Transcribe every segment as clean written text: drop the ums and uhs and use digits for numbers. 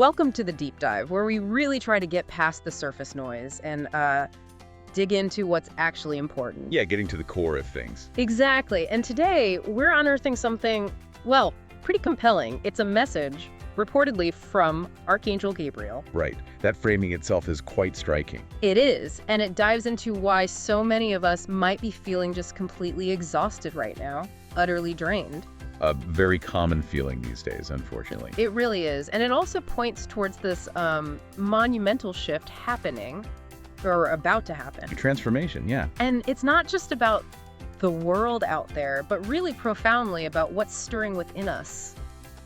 Welcome to the deep dive, where we really try to get past the surface noise and dig into what's actually important. Yeah, getting to the core of things. Exactly. And today, we're unearthing something, well, pretty compelling. It's a message, reportedly from Archangel Gabriel. Right. That framing itself is quite striking. It is, and it dives into why so many of us might be feeling just completely exhausted right now, utterly drained. A very common feeling these days, unfortunately. It really is. And it also points towards this monumental shift happening, or about to happen. Transformation, yeah. And it's not just about the world out there, but really profoundly about what's stirring within us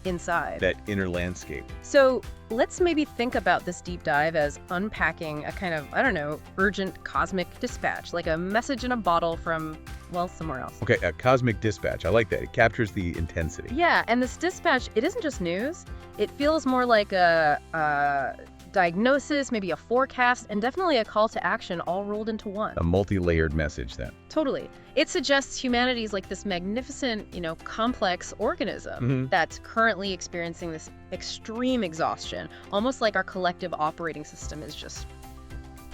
inside. That inner landscape. So let's maybe think about this deep dive as unpacking a kind of, I don't know, urgent cosmic dispatch, like a message in a bottle from, well, somewhere else. Okay, a cosmic dispatch. I like that. It captures the intensity. Yeah, and this dispatch, it isn't just news. It feels more like a diagnosis, maybe a forecast, and definitely a call to action all rolled into one. A multi-layered message then. Totally. It suggests humanity's like this magnificent, complex organism that's currently experiencing this extreme exhaustion, almost like our collective operating system is just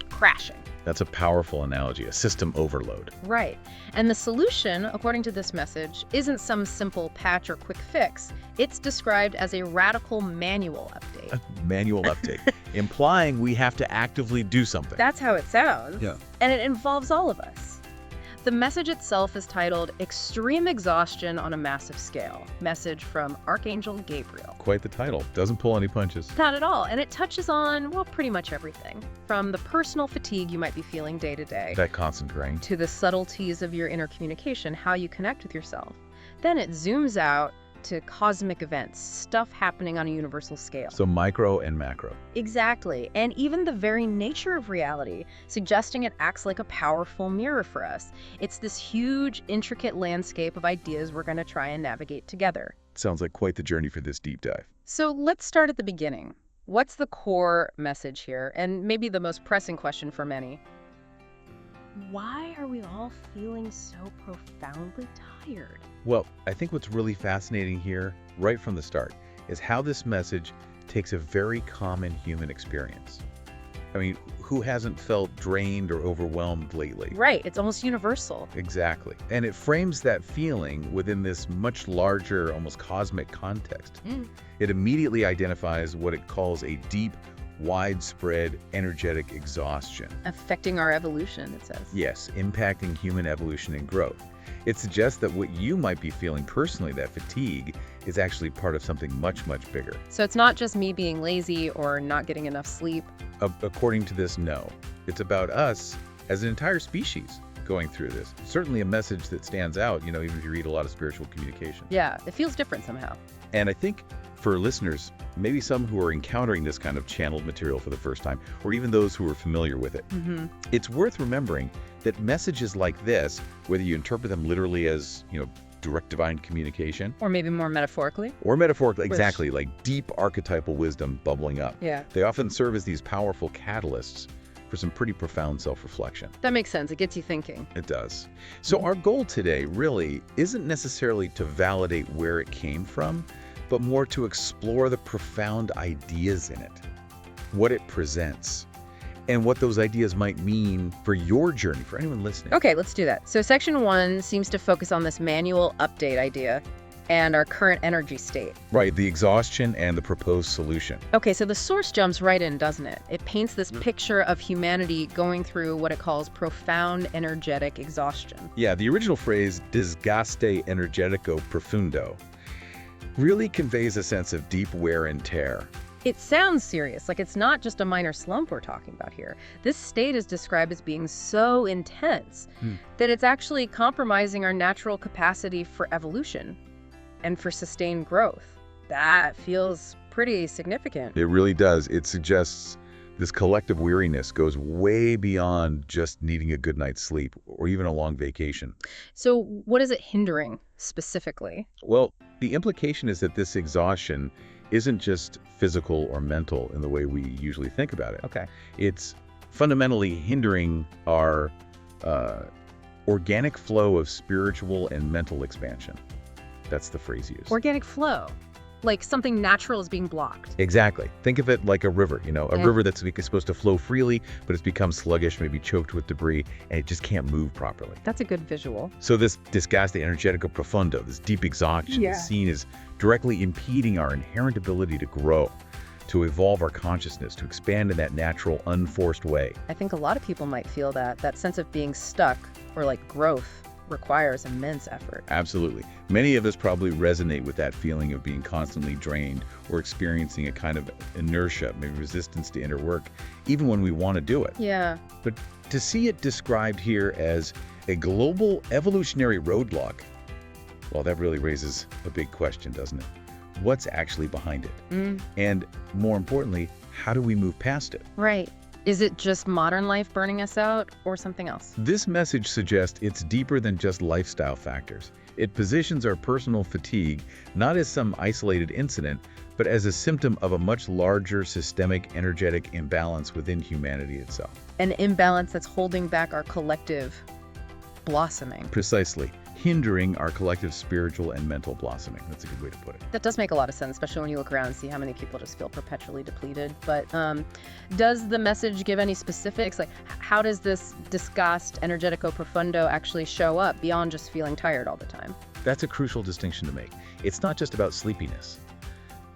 crashing. That's a powerful analogy, a system overload. Right. And the solution, according to this message, isn't some simple patch or quick fix. It's described as a radical manual update. A manual update, implying we have to actively do something. That's how it sounds. Yeah. And it involves all of us. The message itself is titled Extreme Exhaustion on a Massive Scale. Message from Archangel Gabriel. Quite the title. Doesn't pull any punches. Not at all. And it touches on, well, pretty much everything. From the personal fatigue you might be feeling day to day, That constant drain. to the subtleties of your inner communication, how you connect with yourself. Then it zooms out to cosmic events, stuff happening on a universal scale. So micro and macro. Exactly. And even the very nature of reality, suggesting it acts like a powerful mirror for us. It's this huge, intricate landscape of ideas we're going to try and navigate together. Sounds like quite the journey for this deep dive. So let's start at the beginning. What's the core message here? And maybe the most pressing question for many. Why are we all feeling so profoundly tired? Well, I think what's really fascinating here, right from the start, is how this message takes a very common human experience. I mean, who hasn't felt drained or overwhelmed lately? Right, it's almost universal. Exactly. And it frames that feeling within this much larger, almost cosmic context. It immediately identifies what it calls a deep, widespread, energetic exhaustion. Affecting our evolution, it says. Yes, impacting human evolution and growth. It suggests that what you might be feeling personally, that fatigue, is actually part of something much, much bigger. So it's not just me being lazy or not getting enough sleep. According to this, no. It's about us as an entire species going through this. Certainly a message that stands out, even if you read a lot of spiritual communication. Yeah, it feels different somehow. And I think for listeners, maybe some who are encountering this kind of channeled material for the first time, or even those who are familiar with it, it's worth remembering that messages like this, whether you interpret them literally as, direct divine communication, Or maybe more metaphorically. or metaphorically, exactly, like deep archetypal wisdom bubbling up. Yeah. They often serve as these powerful catalysts for some pretty profound self-reflection. That makes sense. It gets you thinking. It does. So our goal today really isn't necessarily to validate where it came from, but more to explore the profound ideas in it, what it presents, and what those ideas might mean for your journey, for anyone listening. Okay, let's do that. So section 1 seems to focus on this manual update idea and our current energy state. Right, the exhaustion and the proposed solution. Okay, so the source jumps right in, doesn't it? It paints this picture of humanity going through what it calls profound energetic exhaustion. Yeah, the original phrase, desgaste energetico profundo, really conveys a sense of deep wear and tear. It sounds serious, like it's not just a minor slump we're talking about here. This state is described as being so intense that it's actually compromising our natural capacity for evolution and for sustained growth. That feels pretty significant. It really does. It suggests this collective weariness goes way beyond just needing a good night's sleep or even a long vacation. So what is it hindering specifically? Well, the implication is that this exhaustion isn't just physical or mental in the way we usually think about it. Okay. It's fundamentally hindering our organic flow of spiritual and mental expansion. That's the phrase used. Organic flow. Like something natural is being blocked. Exactly. Think of it like a river, a river that's supposed to flow freely, but it's become sluggish, maybe choked with debris, and it just can't move properly. That's a good visual. So this desgaste energetico profundo, this deep exhaustion, is seen as directly impeding our inherent ability to grow, to evolve our consciousness, to expand in that natural, unforced way. I think a lot of people might feel that sense of being stuck or like growth requires immense effort. Absolutely. Many of us probably resonate with that feeling of being constantly drained or experiencing a kind of inertia, maybe resistance to inner work, even when we want to do it. Yeah. But to see it described here as a global evolutionary roadblock, well, that really raises a big question, doesn't it? What's actually behind it? And more importantly, how do we move past it? Right. Is it just modern life burning us out or something else? This message suggests it's deeper than just lifestyle factors. It positions our personal fatigue not as some isolated incident, but as a symptom of a much larger systemic energetic imbalance within humanity itself. An imbalance that's holding back our collective blossoming. Precisely. Hindering our collective spiritual and mental blossoming. That's a good way to put it. That does make a lot of sense, especially when you look around and see how many people just feel perpetually depleted. But does the message give any specifics? Like, how does this disgust, energetico profundo, actually show up beyond just feeling tired all the time? That's a crucial distinction to make. It's not just about sleepiness.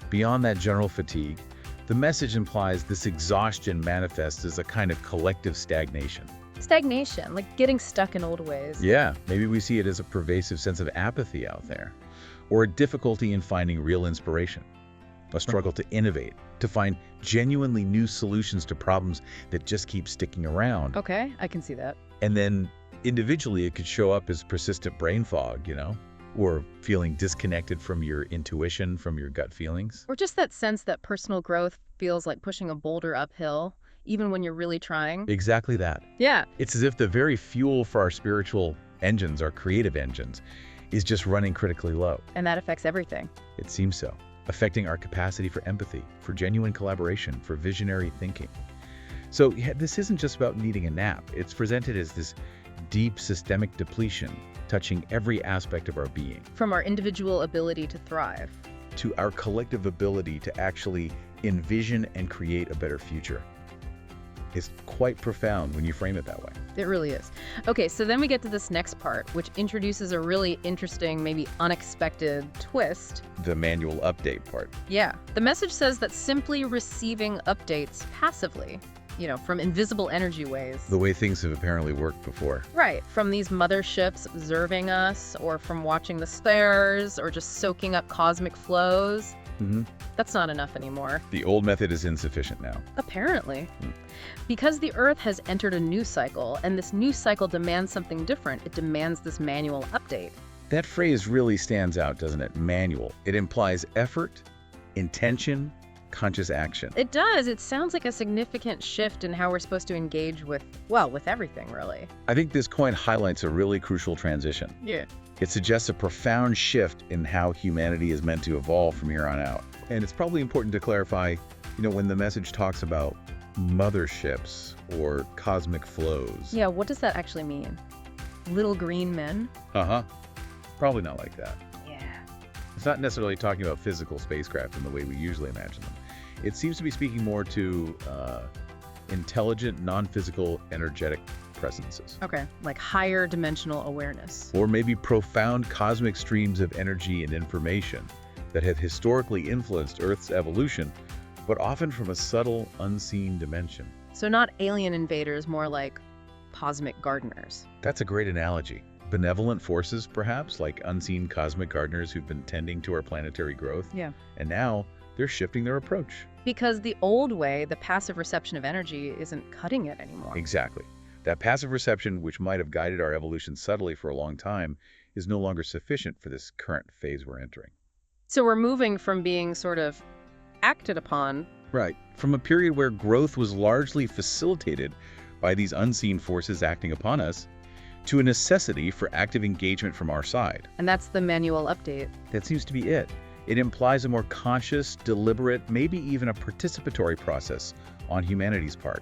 Beyond that general fatigue, the message implies this exhaustion manifests as a kind of collective stagnation. Stagnation, like getting stuck in old ways. Yeah, maybe we see it as a pervasive sense of apathy out there, or a difficulty in finding real inspiration, a struggle to innovate, to find genuinely new solutions to problems that just keep sticking around. Okay, I can see that. And then individually, it could show up as persistent brain fog, or feeling disconnected from your intuition, from your gut feelings. Or just that sense that personal growth feels like pushing a boulder uphill, even when you're really trying. Exactly that. Yeah. It's as if the very fuel for our spiritual engines, our creative engines, is just running critically low. And that affects everything. It seems so, affecting our capacity for empathy, for genuine collaboration, for visionary thinking. So this isn't just about needing a nap. It's presented as this deep systemic depletion, touching every aspect of our being. From our individual ability to thrive, to our collective ability to actually envision and create a better future. It's quite profound when you frame it that way. It really is. Okay, so then we get to this next part, which introduces a really interesting, maybe unexpected twist. The manual update part. Yeah. The message says that simply receiving updates passively, from invisible energy waves. The way things have apparently worked before. Right. From these motherships observing us, or from watching the stars, or just soaking up cosmic flows. That's not enough anymore. The old method is insufficient now. Apparently. Because the Earth has entered a new cycle, and this new cycle demands something different. It demands this manual update. That phrase really stands out, doesn't it? Manual. It implies effort, intention, conscious action. It does. It sounds like a significant shift in how we're supposed to engage with everything, really. I think this coin highlights a really crucial transition. Yeah. It suggests a profound shift in how humanity is meant to evolve from here on out. And it's probably important to clarify, when the message talks about motherships or cosmic flows. Yeah, what does that actually mean? Little green men? Probably not like that. Yeah. It's not necessarily talking about physical spacecraft in the way we usually imagine them. It seems to be speaking more to intelligent, non-physical, energetic presences. Okay, like higher dimensional awareness. Or maybe profound cosmic streams of energy and information that have historically influenced Earth's evolution, but often from a subtle, unseen dimension. So not alien invaders, more like cosmic gardeners. That's a great analogy. Benevolent forces, perhaps, like unseen cosmic gardeners who've been tending to our planetary growth. Yeah. And now they're shifting their approach. Because the old way, the passive reception of energy, isn't cutting it anymore. Exactly. That passive reception, which might have guided our evolution subtly for a long time, is no longer sufficient for this current phase we're entering. So we're moving from being sort of acted upon. Right. From a period where growth was largely facilitated by these unseen forces acting upon us, to a necessity for active engagement from our side. And that's the manual update. That seems to be it. It implies a more conscious, deliberate, maybe even a participatory process on humanity's part.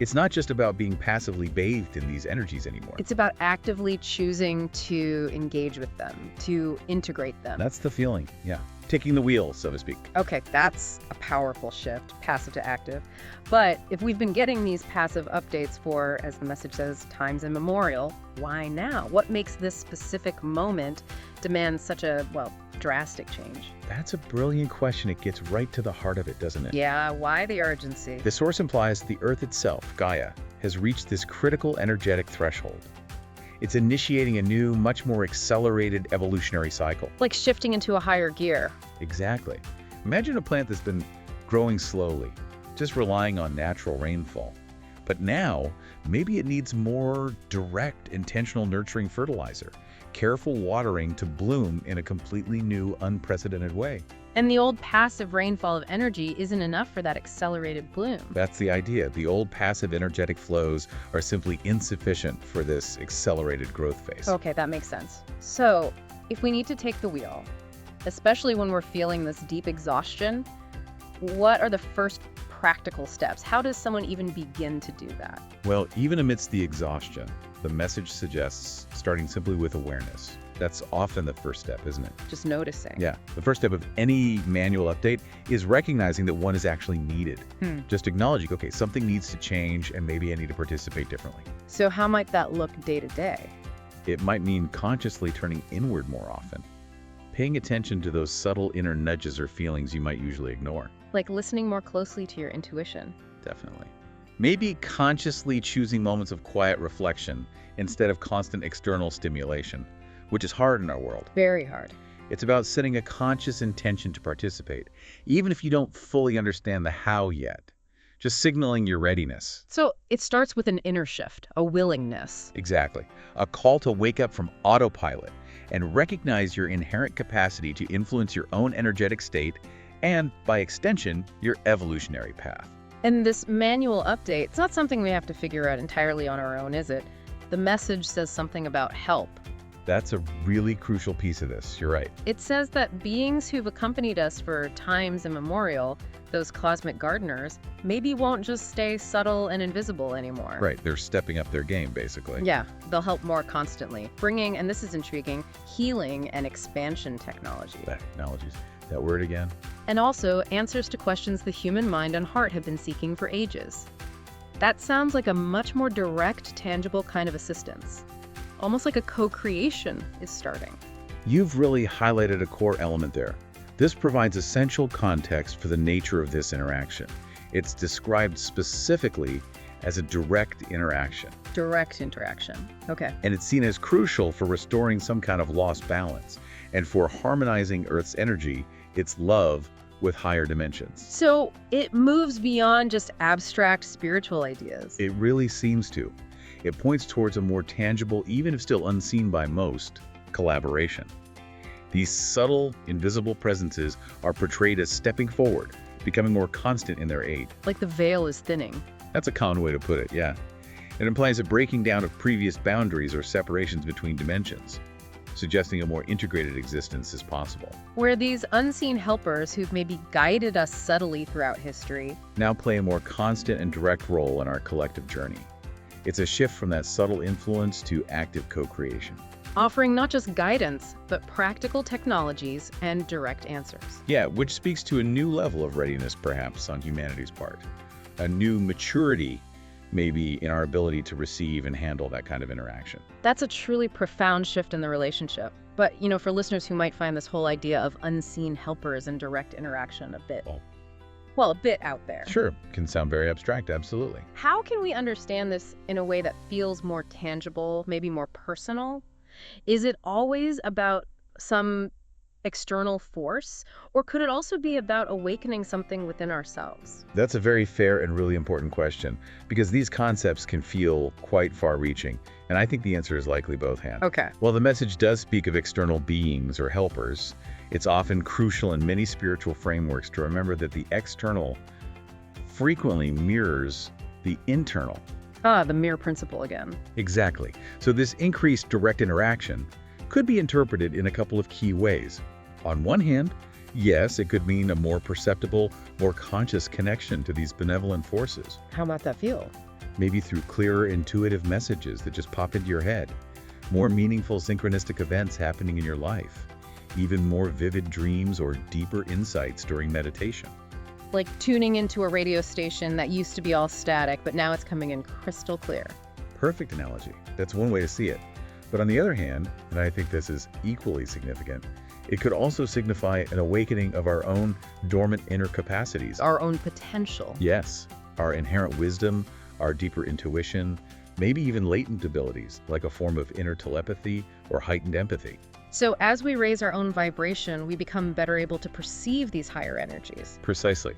It's not just about being passively bathed in these energies anymore. It's about actively choosing to engage with them, to integrate them. That's the feeling, yeah. taking the wheel, so to speak. Okay, that's a powerful shift, passive to active. But if we've been getting these passive updates for, as the message says, times immemorial, why now? What makes this specific moment demand such a, well, drastic change? That's a brilliant question. It gets right to the heart of it, doesn't it? Yeah, why the urgency? The source implies the Earth itself, Gaia, has reached this critical energetic threshold. It's initiating a new, much more accelerated evolutionary cycle. Like shifting into a higher gear. Exactly. Imagine a plant that's been growing slowly, just relying on natural rainfall. But now, maybe it needs more direct, intentional nurturing fertilizer, careful watering to bloom in a completely new, unprecedented way. And the old passive rainfall of energy isn't enough for that accelerated bloom. That's the idea. The old passive energetic flows are simply insufficient for this accelerated growth phase. Okay, that makes sense. So, if we need to take the wheel, especially when we're feeling this deep exhaustion, what are the first practical steps? How does someone even begin to do that? Well, even amidst the exhaustion, the message suggests starting simply with awareness. That's often the first step, isn't it? Just noticing. Yeah. The first step of any manual update is recognizing that one is actually needed. Just acknowledging, okay, something needs to change and maybe I need to participate differently. So how might that look day to day? It might mean consciously turning inward more often, paying attention to those subtle inner nudges or feelings you might usually ignore. Like listening more closely to your intuition. Definitely. Maybe consciously choosing moments of quiet reflection instead of constant external stimulation, which is hard in our world. Very hard. It's about setting a conscious intention to participate, even if you don't fully understand the how yet. Just signaling your readiness. So it starts with an inner shift, a willingness. Exactly. A call to wake up from autopilot and recognize your inherent capacity to influence your own energetic state and, by extension, your evolutionary path. And this manual update, it's not something we have to figure out entirely on our own, is it? The message says something about help. That's a really crucial piece of this. You're right. It says that beings who've accompanied us for times immemorial, those cosmic gardeners, maybe won't just stay subtle and invisible anymore. Right. They're stepping up their game, basically. Yeah, they'll help more constantly, bringing, and this is intriguing, healing and expansion technology. Technologies. That word again? And also answers to questions the human mind and heart have been seeking for ages. That sounds like a much more direct, tangible kind of assistance. Almost like a co-creation is starting. You've really highlighted a core element there. This provides essential context for the nature of this interaction. It's described specifically as a direct interaction. Direct interaction. Okay. And it's seen as crucial for restoring some kind of lost balance and for harmonizing Earth's energy, its love, with higher dimensions. So it moves beyond just abstract spiritual ideas. It really seems to. It points towards a more tangible, even if still unseen by most, collaboration. These subtle, invisible presences are portrayed as stepping forward, becoming more constant in their aid. Like the veil is thinning. That's a common way to put it, yeah. It implies a breaking down of previous boundaries or separations between dimensions, suggesting a more integrated existence is possible. Where these unseen helpers who've maybe guided us subtly throughout history now play a more constant and direct role in our collective journey. It's a shift from that subtle influence to active co-creation. offering not just guidance, but practical technologies and direct answers. Yeah, which speaks to a new level of readiness, perhaps, on humanity's part. A new maturity, maybe, in our ability to receive and handle that kind of interaction. That's a truly profound shift in the relationship. But, for listeners who might find this whole idea of unseen helpers and direct interaction a bit out there. Sure, can sound very abstract, absolutely. How can we understand this in a way that feels more tangible, maybe more personal? Is it always about some external force, or could it also be about awakening something within ourselves? That's a very fair and really important question, because these concepts can feel quite far-reaching, and I think the answer is likely both hands. Okay. While the message does speak of external beings or helpers, it's often crucial in many spiritual frameworks to remember that the external frequently mirrors the internal. The mirror principle again. Exactly. So this increased direct interaction could be interpreted in a couple of key ways. On one hand, yes, it could mean a more perceptible, more conscious connection to these benevolent forces. How might that feel? Maybe through clearer, intuitive messages that just pop into your head, more meaningful synchronistic events happening in your life, even more vivid dreams or deeper insights during meditation. Like tuning into a radio station that used to be all static, but now it's coming in crystal clear. Perfect analogy. That's one way to see it. But on the other hand, and I think this is equally significant, it could also signify an awakening of our own dormant inner capacities. Our own potential. Yes, our inherent wisdom, our deeper intuition, maybe even latent abilities, like a form of inner telepathy or heightened empathy. So as we raise our own vibration, we become better able to perceive these higher energies. Precisely.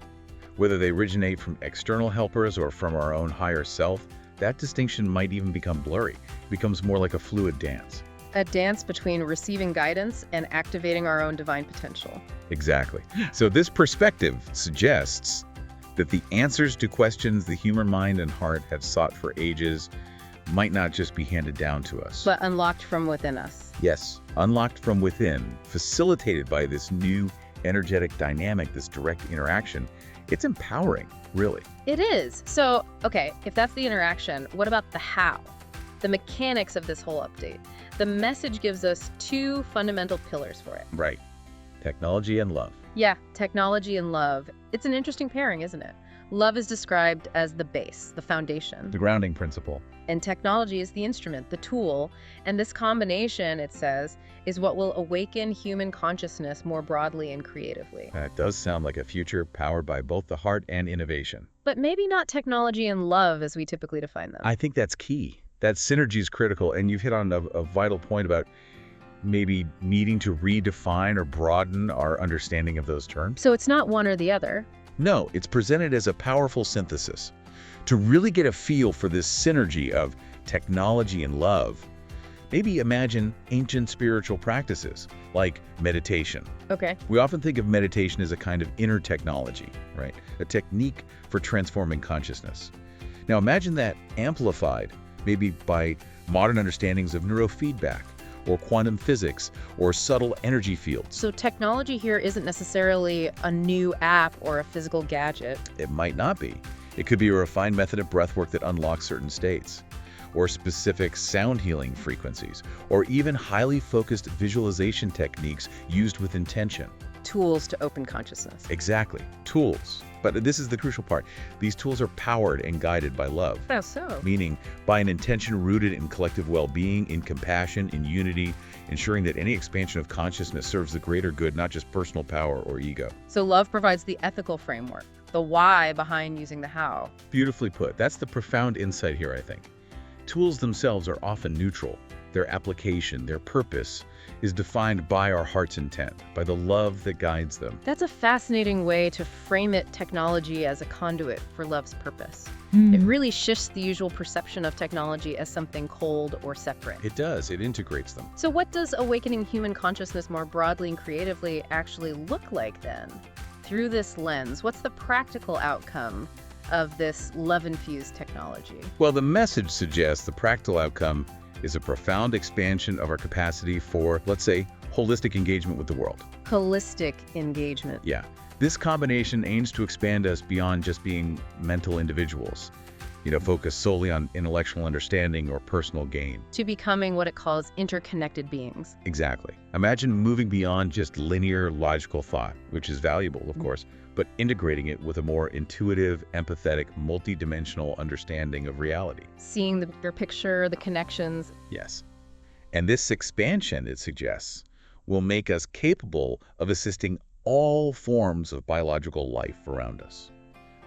Whether they originate from external helpers or from our own higher self, that distinction might even become blurry. It becomes more like a fluid dance. A dance between receiving guidance and activating our own divine potential. Exactly. So this perspective suggests that the answers to questions the human mind and heart have sought for ages might not just be handed down to us, But unlocked from within us. yes, unlocked from within, facilitated by this new energetic dynamic, this direct interaction. It's empowering, really. It is. So, okay, if that's the interaction, what about the how? The mechanics of this whole update. The message gives us two fundamental pillars for it. Right. Technology and love. Yeah, technology and love. It's an interesting pairing, isn't it? Love is described as the base, the foundation. The grounding principle. And technology is the instrument, the tool. And this combination, it says, is what will awaken human consciousness more broadly and creatively. That does sound like a future powered by both the heart and innovation. But maybe not technology and love as we typically define them. I think that's key. That synergy is critical, and you've hit on a vital point about maybe needing to redefine or broaden our understanding of those terms. So it's not one or the other. No, it's presented as a powerful synthesis. To really get a feel for this synergy of technology and love, maybe imagine ancient spiritual practices like meditation. Okay. We often think of meditation as a kind of inner technology, right? A technique for transforming consciousness. Now imagine that amplified maybe by modern understandings of neurofeedback or quantum physics or subtle energy fields. So technology here isn't necessarily a new app or a physical gadget. It might not be. It could be a refined method of breathwork that unlocks certain states, or specific sound healing frequencies, or even highly focused visualization techniques used with intention. Tools to open consciousness. Exactly. Tools. But this is the crucial part. These tools are powered and guided by love. How so? Meaning by an intention rooted in collective well-being, in compassion, in unity, ensuring that any expansion of consciousness serves the greater good, not just personal power or ego. So love provides the ethical framework, the why behind using the how. Beautifully put. That's the profound insight here, I think. Tools themselves are often neutral. Their application, their purpose, is defined by our heart's intent, by the love that guides them. That's a fascinating way to frame it, technology as a conduit for love's purpose. It really shifts the usual perception of technology as something cold or separate. It does. It integrates them. So what does awakening human consciousness more broadly and creatively actually look like then? Through this lens, what's the practical outcome of this love-infused technology? Well, the message suggests the practical outcome is a profound expansion of our capacity for, let's say, holistic engagement with the world. Holistic engagement. Yeah. This combination aims to expand us beyond just being mental individuals, focused solely on intellectual understanding or personal gain. To becoming what it calls interconnected beings. Exactly. Imagine moving beyond just linear logical thought, which is valuable, of course, but integrating it with a more intuitive, empathetic, multidimensional understanding of reality. Seeing the bigger picture, the connections. Yes. And this expansion, it suggests, will make us capable of assisting all forms of biological life around us,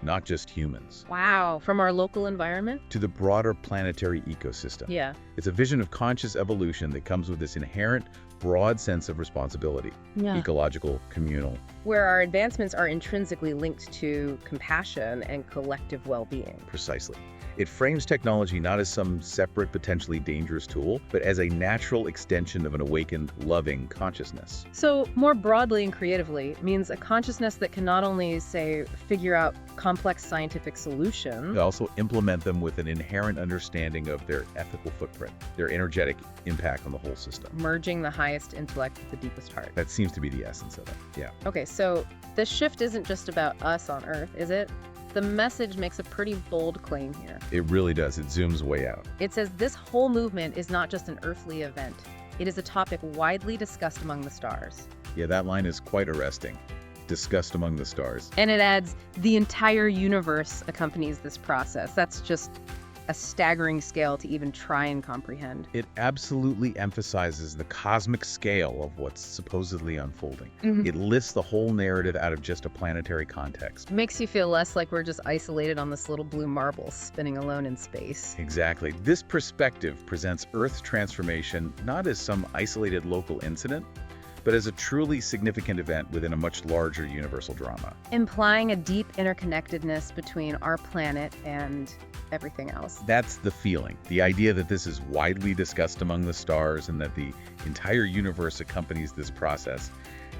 not just humans, Wow. From our local environment? to the broader planetary ecosystem. Yeah. It's a vision of conscious evolution that comes with this inherent, broad sense of responsibility, ecological, communal. Where our advancements are intrinsically linked to compassion and collective well-being. Precisely. It frames technology not as some separate, potentially dangerous tool, but as a natural extension of an awakened, loving consciousness. So, more broadly and creatively, means a consciousness that can not only, say, figure out complex scientific solutions, They also implement them with an inherent understanding of their ethical footprint, their energetic impact on the whole system. merging the highest intellect with the deepest heart. That seems to be the essence of it. Yeah. Okay, so this shift isn't just about us on Earth, is it? The message makes a pretty bold claim here. It really does. It zooms way out. It says this whole movement is not just an earthly event. It is a topic widely discussed among the stars. Yeah, that line is quite arresting. Discussed among the stars. And it adds, the entire universe accompanies this process. That's just a staggering scale to even try and comprehend. It absolutely emphasizes the cosmic scale of what's supposedly unfolding. It lifts the whole narrative out of just a planetary context. Makes you feel less like we're just isolated on this little blue marble spinning alone in space. Exactly. This perspective presents Earth's transformation not as some isolated local incident, but as a truly significant event within a much larger universal drama. Implying a deep interconnectedness between our planet and everything else. That's the feeling. The idea that this is widely discussed among the stars and that the entire universe accompanies this process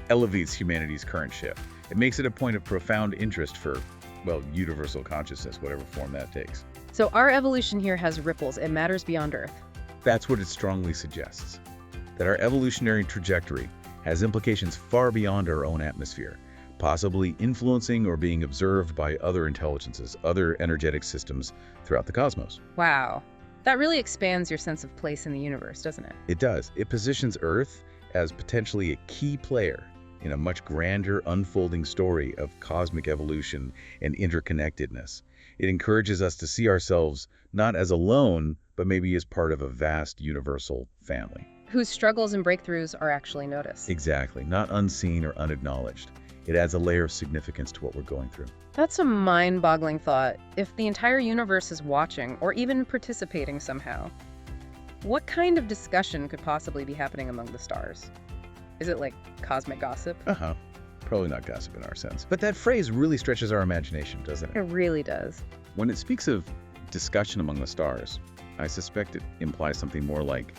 elevates humanity's current shift. It makes it a point of profound interest for, well, universal consciousness, whatever form that takes. So our evolution here has ripples. It matters beyond Earth. That's what it strongly suggests. That our evolutionary trajectory has implications far beyond our own atmosphere, possibly influencing or being observed by other intelligences, other energetic systems throughout the cosmos. Wow. That really expands your sense of place in the universe, doesn't it? It does. It positions Earth as potentially a key player in a much grander unfolding story of cosmic evolution and interconnectedness. It encourages us to see ourselves not as alone, but maybe as part of a vast universal family. Whose struggles and breakthroughs are actually noticed. Exactly. Not unseen or unacknowledged. It adds a layer of significance to what we're going through. That's a mind-boggling thought. If the entire universe is watching, or even participating somehow, what kind of discussion could possibly be happening among the stars? Is it like cosmic gossip? Probably not gossip in our sense. But that phrase really stretches our imagination, doesn't It it? really does. When it speaks of discussion among the stars, I suspect it implies something more like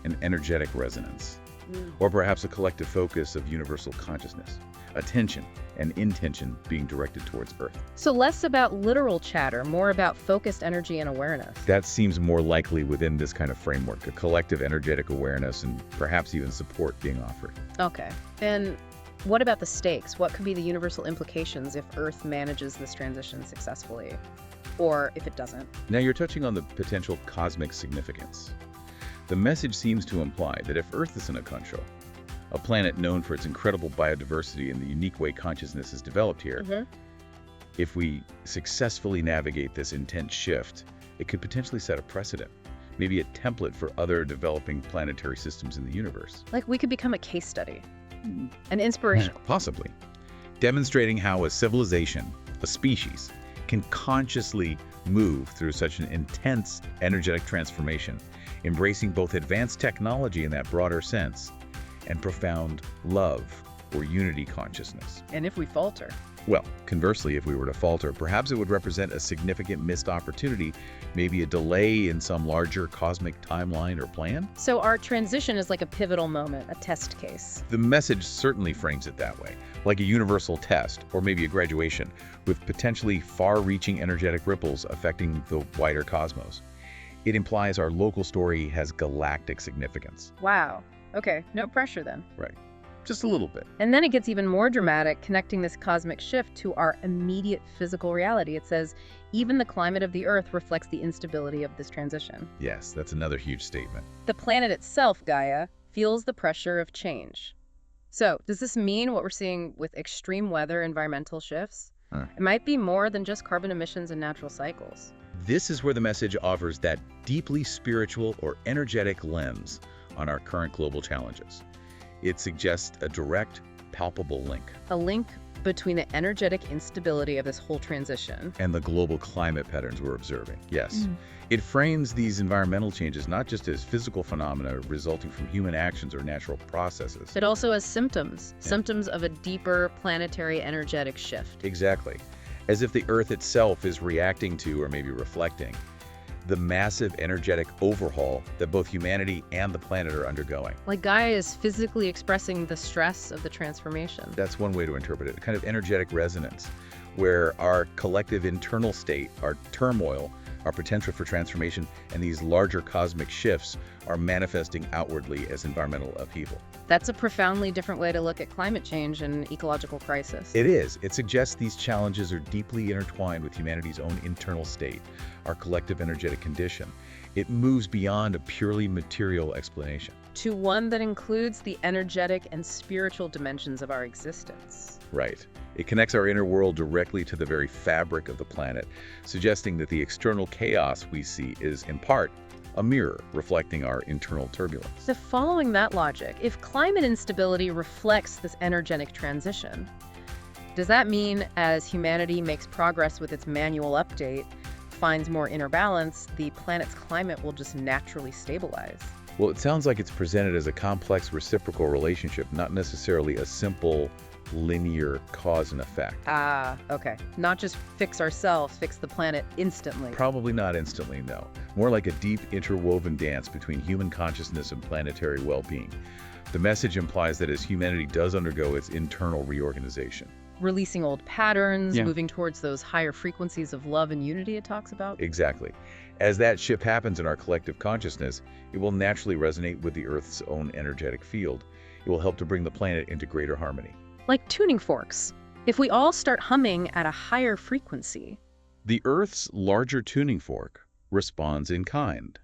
an energetic resonance, or perhaps a collective focus of universal consciousness, attention and intention being directed towards Earth. So less about literal chatter, more about focused energy and awareness. That seems more likely within this kind of framework, a collective energetic awareness and perhaps even support being offered. Okay. And what about the stakes? What could be the universal implications if Earth manages this transition successfully? Or if it doesn't? Now you're touching on the potential cosmic significance. The message seems to imply that if Earth is in a control, a planet known for its incredible biodiversity and the unique way consciousness is developed here, if we successfully navigate this intense shift, it could potentially set a precedent, maybe a template for other developing planetary systems in the universe. Like we could become a case study, an inspiration. Possibly. Demonstrating how a civilization, a species, can consciously move through such an intense energetic transformation, embracing both advanced technology in that broader sense and profound love or unity consciousness. And if we falter? Well, conversely, if we were to falter, perhaps it would represent a significant missed opportunity, maybe a delay in some larger cosmic timeline or plan. So our transition is like a pivotal moment, a test case. The message certainly frames it that way, like a universal test or maybe a graduation with potentially far-reaching energetic ripples affecting the wider cosmos. It implies our local story has galactic significance. Wow. Okay, no pressure then. Right. Just a little bit. And then it gets even more dramatic, connecting this cosmic shift to our immediate physical reality. It says, even the climate of the Earth reflects the instability of this transition. Yes, that's another huge statement. The planet itself, Gaia, feels the pressure of change. So, does this mean what we're seeing with extreme weather, environmental shifts? It might be more than just carbon emissions and natural cycles. This is where the message offers that deeply spiritual or energetic lens on our current global challenges. It suggests a direct, palpable link. A link between the energetic instability of this whole transition And the global climate patterns we're observing. Yes. It frames these environmental changes not just as physical phenomena resulting from human actions or natural processes. but also as symptoms, symptoms of a deeper planetary energetic shift. Exactly. As if the Earth itself is reacting to, or maybe reflecting, the massive energetic overhaul that both humanity and the planet are undergoing. Like Gaia is physically expressing the stress of the transformation. That's one way to interpret it, a kind of energetic resonance, where our collective internal state, our turmoil, our potential for transformation, and these larger cosmic shifts are manifesting outwardly as environmental upheaval. That's a profoundly different way to look at climate change and ecological crisis. It is. It suggests these challenges are deeply intertwined with humanity's own internal state, our collective energetic condition. It moves beyond a purely material explanation. to one that includes the energetic and spiritual dimensions of our existence. Right. It connects our inner world directly to the very fabric of the planet, suggesting that the external chaos we see is, in part, a mirror reflecting our internal turbulence. So following that logic, if climate instability reflects this energetic transition, does that mean as humanity makes progress with its manual update, finds more inner balance, the planet's climate will just naturally stabilize? Well, it sounds like it's presented as a complex reciprocal relationship, not necessarily a simple linear cause and effect. Ah, okay. Not just fix ourselves, fix the planet instantly. Probably not instantly, no. More like a deep interwoven dance between human consciousness and planetary well-being. The message implies that as humanity does undergo its internal reorganization. Releasing old patterns, Yeah. moving towards those higher frequencies of love and unity it talks about. Exactly. As that shift happens in our collective consciousness, it will naturally resonate with the Earth's own energetic field. It will help to bring the planet into greater harmony. Like tuning forks. If we all start humming at a higher frequency. The Earth's larger tuning fork responds in kind.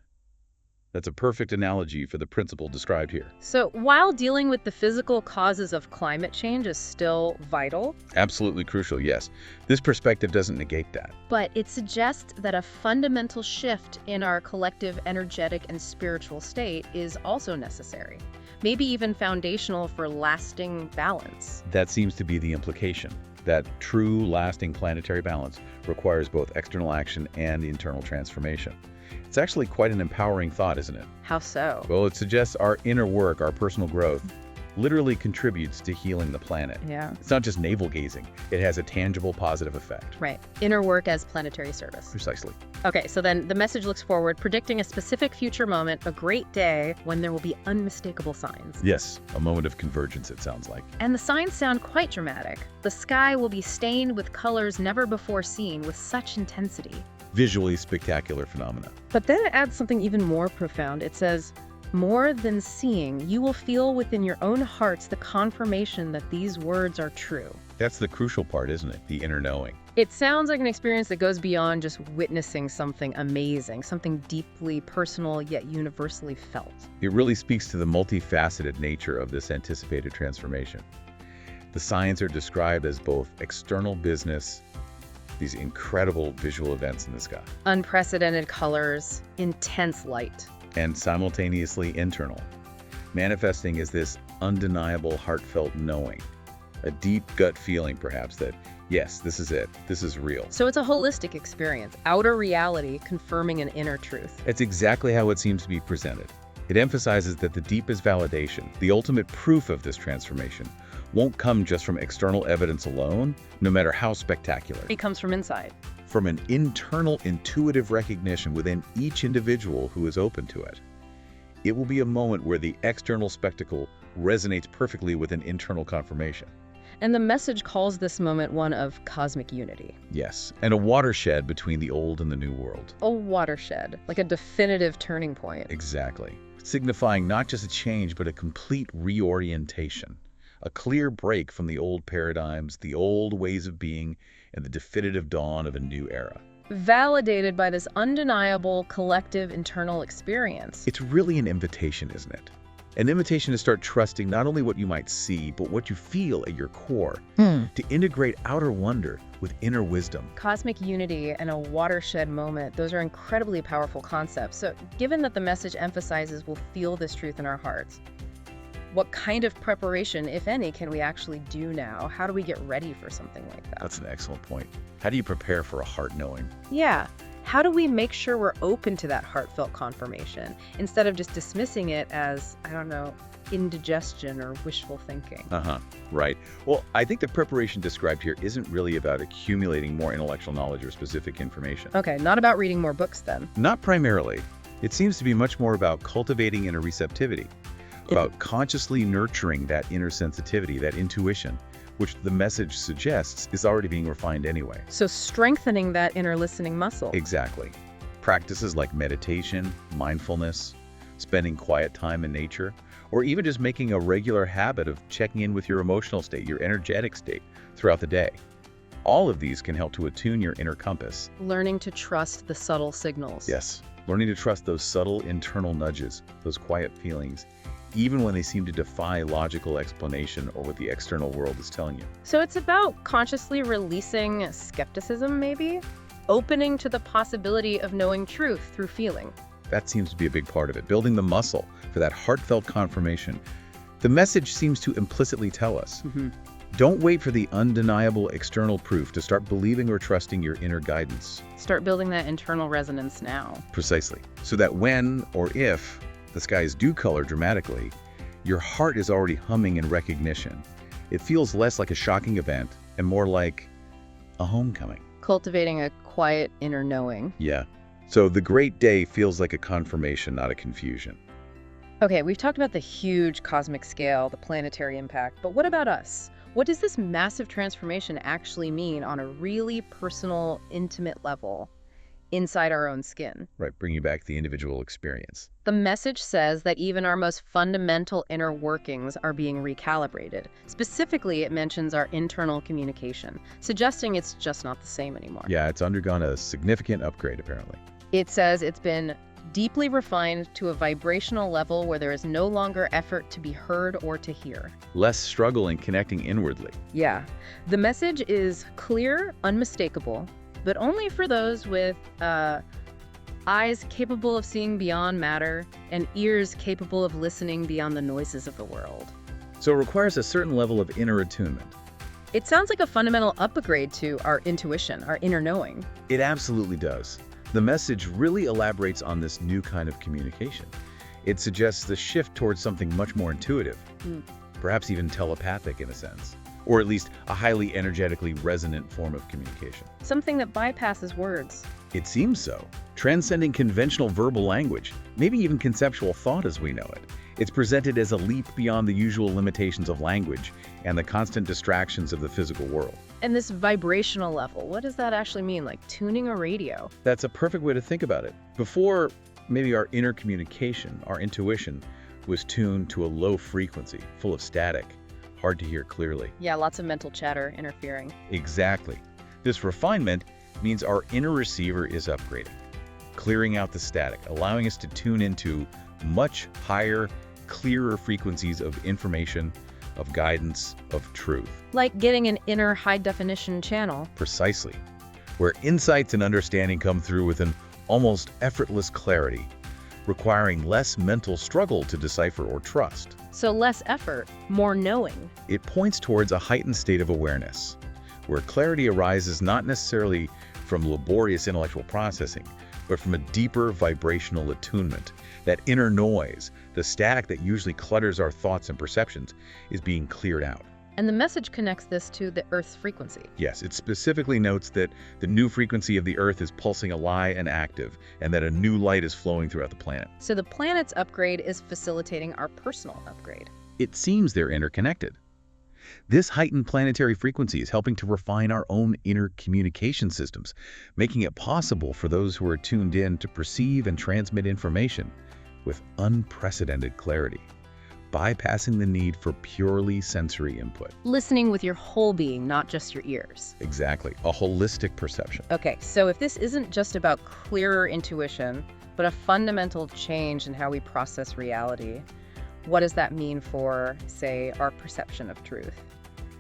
That's a perfect analogy for the principle described here. So while dealing with the physical causes of climate change is still vital, Absolutely crucial, yes. This perspective doesn't negate that. but it suggests that a fundamental shift in our collective energetic and spiritual state is also necessary. Maybe even foundational for lasting balance. That seems to be the implication. That true, lasting planetary balance requires both external action and internal transformation. It's actually quite an empowering thought, isn't it? How so? Well, it suggests our inner work, our personal growth, literally contributes to healing the planet. Yeah. It's not just navel-gazing. It has a tangible, positive effect. Right. Inner work as planetary service. Precisely. Okay, so then the message looks forward, predicting a specific future moment, a great day when there will be unmistakable signs. Yes, a moment of convergence, it sounds like. And the signs sound quite dramatic. The sky will be stained with colors never before seen with such intensity. Visually spectacular phenomena. But then it adds something even more profound. It says, more than seeing, you will feel within your own hearts the confirmation that these words are true. That's the crucial part, isn't it? The inner knowing. It sounds like an experience that goes beyond just witnessing something amazing, something deeply personal yet universally felt. It really speaks to the multifaceted nature of this anticipated transformation. The signs are described as both external business, these incredible visual events in the sky, Unprecedented colors, intense light. and simultaneously internal, manifesting as this undeniable heartfelt knowing, a deep gut feeling perhaps that, yes, this is it, this is real. So it's a holistic experience, outer reality confirming an inner truth. It's exactly how it seems to be presented. It emphasizes that the deepest validation, the ultimate proof of this transformation, won't come just from external evidence alone, no matter how spectacular. It comes from inside. From an internal intuitive recognition within each individual who is open to it. It will be a moment where the external spectacle resonates perfectly with an internal confirmation. And the message calls this moment one of cosmic unity. Yes, and a watershed between the old and the new world. A watershed, like a definitive turning point. Exactly. Signifying not just a change, but a complete reorientation. A clear break from the old paradigms, the old ways of being, and the definitive dawn of a new era. Validated by this undeniable collective internal experience. It's really an invitation, isn't it? An invitation to start trusting not only what you might see, but what you feel at your core. To integrate outer wonder with inner wisdom. Cosmic unity and a watershed moment, those are incredibly powerful concepts. So given that the message emphasizes we'll feel this truth in our hearts, what kind of preparation, if any, can we actually do now? How do we get ready for something like that? That's an excellent point. How do you prepare for a heart knowing? Yeah. How do we make sure we're open to that heartfelt confirmation instead of just dismissing it as, I don't know, indigestion or wishful thinking? Right. Well, I think the preparation described here isn't really about accumulating more intellectual knowledge or specific information. Okay, not about reading more books then. Not primarily. It seems to be much more about cultivating inner receptivity, about consciously nurturing that inner sensitivity, that intuition, which the message suggests is already being refined anyway. So strengthening that inner listening muscle. Exactly. Practices like meditation, mindfulness, spending quiet time in nature, or even just making a regular habit of checking in with your emotional state, your energetic state throughout the day. All of these can help to attune your inner compass. Learning to trust the subtle signals. Yes, learning to trust those subtle internal nudges, those quiet feelings, even when they seem to defy logical explanation or what the external world is telling you. So it's about consciously releasing skepticism, maybe? Opening to the possibility of knowing truth through feeling. That seems to be a big part of it, building the muscle for that heartfelt confirmation. The message seems to implicitly tell us, don't wait for the undeniable external proof to start believing or trusting your inner guidance. Start building that internal resonance now. Precisely. So that when or if the skies do color dramatically, your heart is already humming in recognition. It feels less like a shocking event and more like a homecoming. Cultivating a quiet inner knowing. Yeah. So the great day feels like a confirmation, not a confusion. Okay, we've talked about the huge cosmic scale, the planetary impact, but what about us? What does this massive transformation actually mean on a really personal, intimate level inside our own skin? Right, bringing back the individual experience. The message says that even our most fundamental inner workings are being recalibrated. Specifically, it mentions our internal communication, suggesting it's just not the same anymore. Yeah, it's undergone a significant upgrade, apparently. It says it's been deeply refined to a vibrational level where there is no longer effort to be heard or to hear. Less struggle in connecting inwardly. Yeah. The message is clear, unmistakable, but only for those with eyes capable of seeing beyond matter and ears capable of listening beyond the noises of the world. So it requires a certain level of inner attunement. It sounds like a fundamental upgrade to our intuition, our inner knowing. It absolutely does. The message really elaborates on this new kind of communication. It suggests the shift towards something much more intuitive, perhaps even telepathic in a sense, or at least a highly energetically resonant form of communication. Something that bypasses words. It seems so, transcending conventional verbal language, maybe even conceptual thought as we know it. It's presented as a leap beyond the usual limitations of language and the constant distractions of the physical world. And this vibrational level, what does that actually mean? Like tuning a radio? That's a perfect way to think about it. Before, maybe our inner communication, our intuition, was tuned to a low frequency, full of static, hard to hear clearly. Yeah, lots of mental chatter interfering. Exactly. This refinement means our inner receiver is upgraded, clearing out the static, allowing us to tune into much higher, clearer frequencies of information, of guidance, of truth. Like getting an inner high-definition channel. Precisely. Where insights and understanding come through with an almost effortless clarity, requiring less mental struggle to decipher or trust. So less effort, more knowing. It points towards a heightened state of awareness, where clarity arises not necessarily from laborious intellectual processing, but from a deeper vibrational attunement. That inner noise, the static that usually clutters our thoughts and perceptions, is being cleared out. And the message connects this to the Earth's frequency. Yes, it specifically notes that the new frequency of the Earth is pulsing alive and active, and that a new light is flowing throughout the planet. So the planet's upgrade is facilitating our personal upgrade. It seems they're interconnected. This heightened planetary frequency is helping to refine our own inner communication systems, making it possible for those who are tuned in to perceive and transmit information with unprecedented clarity, bypassing the need for purely sensory input. Listening with your whole being, not just your ears. Exactly, a holistic perception. Okay, so if this isn't just about clearer intuition, but a fundamental change in how we process reality, what does that mean for, say, our perception of truth?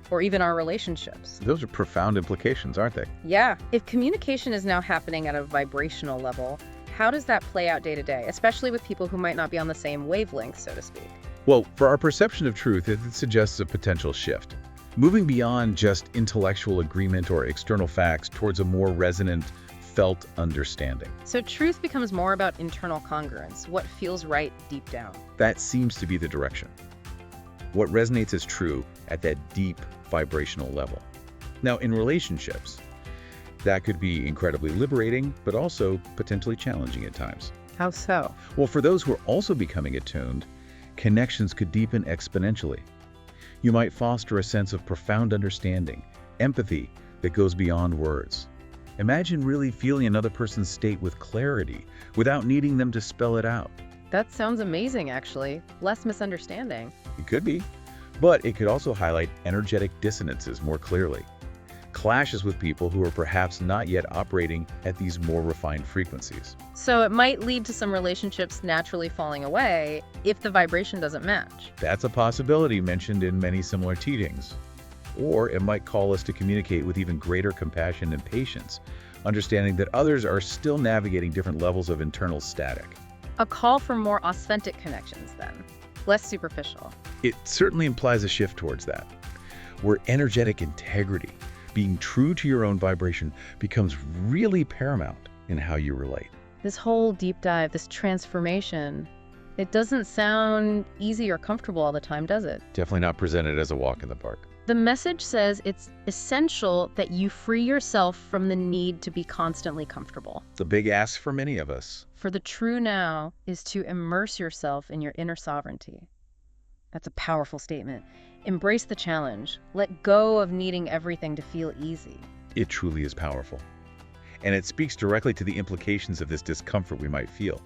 Or even our relationships? Those are profound implications, aren't they? Yeah. If communication is now happening at a vibrational level, how does that play out day to day, especially with people who might not be on the same wavelength, so to speak? Well, for our perception of truth, it suggests a potential shift. Moving beyond just intellectual agreement or external facts towards a more resonant, felt understanding. So truth becomes more about internal congruence, what feels right deep down. That seems to be the direction. What resonates as true at that deep vibrational level. Now, in relationships, that could be incredibly liberating, but also potentially challenging at times. How so? Well, for those who are also becoming attuned, connections could deepen exponentially. You might foster a sense of profound understanding, empathy that goes beyond words. Imagine really feeling another person's state with clarity without needing them to spell it out. That sounds amazing, actually. Less misunderstanding. It could be, but it could also highlight energetic dissonances more clearly. clashes with people who are perhaps not yet operating at these more refined frequencies. So it might lead to some relationships naturally falling away if the vibration doesn't match. That's a possibility mentioned in many similar teachings. Or it might call us to communicate with even greater compassion and patience, understanding that others are still navigating different levels of internal static. A call for more authentic connections then, less superficial. It certainly implies a shift towards that, where energetic integrity, being true to your own vibration, becomes really paramount in how you relate. This whole deep dive, this transformation, it doesn't sound easy or comfortable all the time, does it? Definitely not presented as a walk in the park. The message says it's essential that you free yourself from the need to be constantly comfortable. It's a big ask for many of us. For the true now is to immerse yourself in your inner sovereignty. That's a powerful statement. Embrace the challenge. Let go of needing everything to feel easy. It truly is powerful. And it speaks directly to the implications of this discomfort we might feel.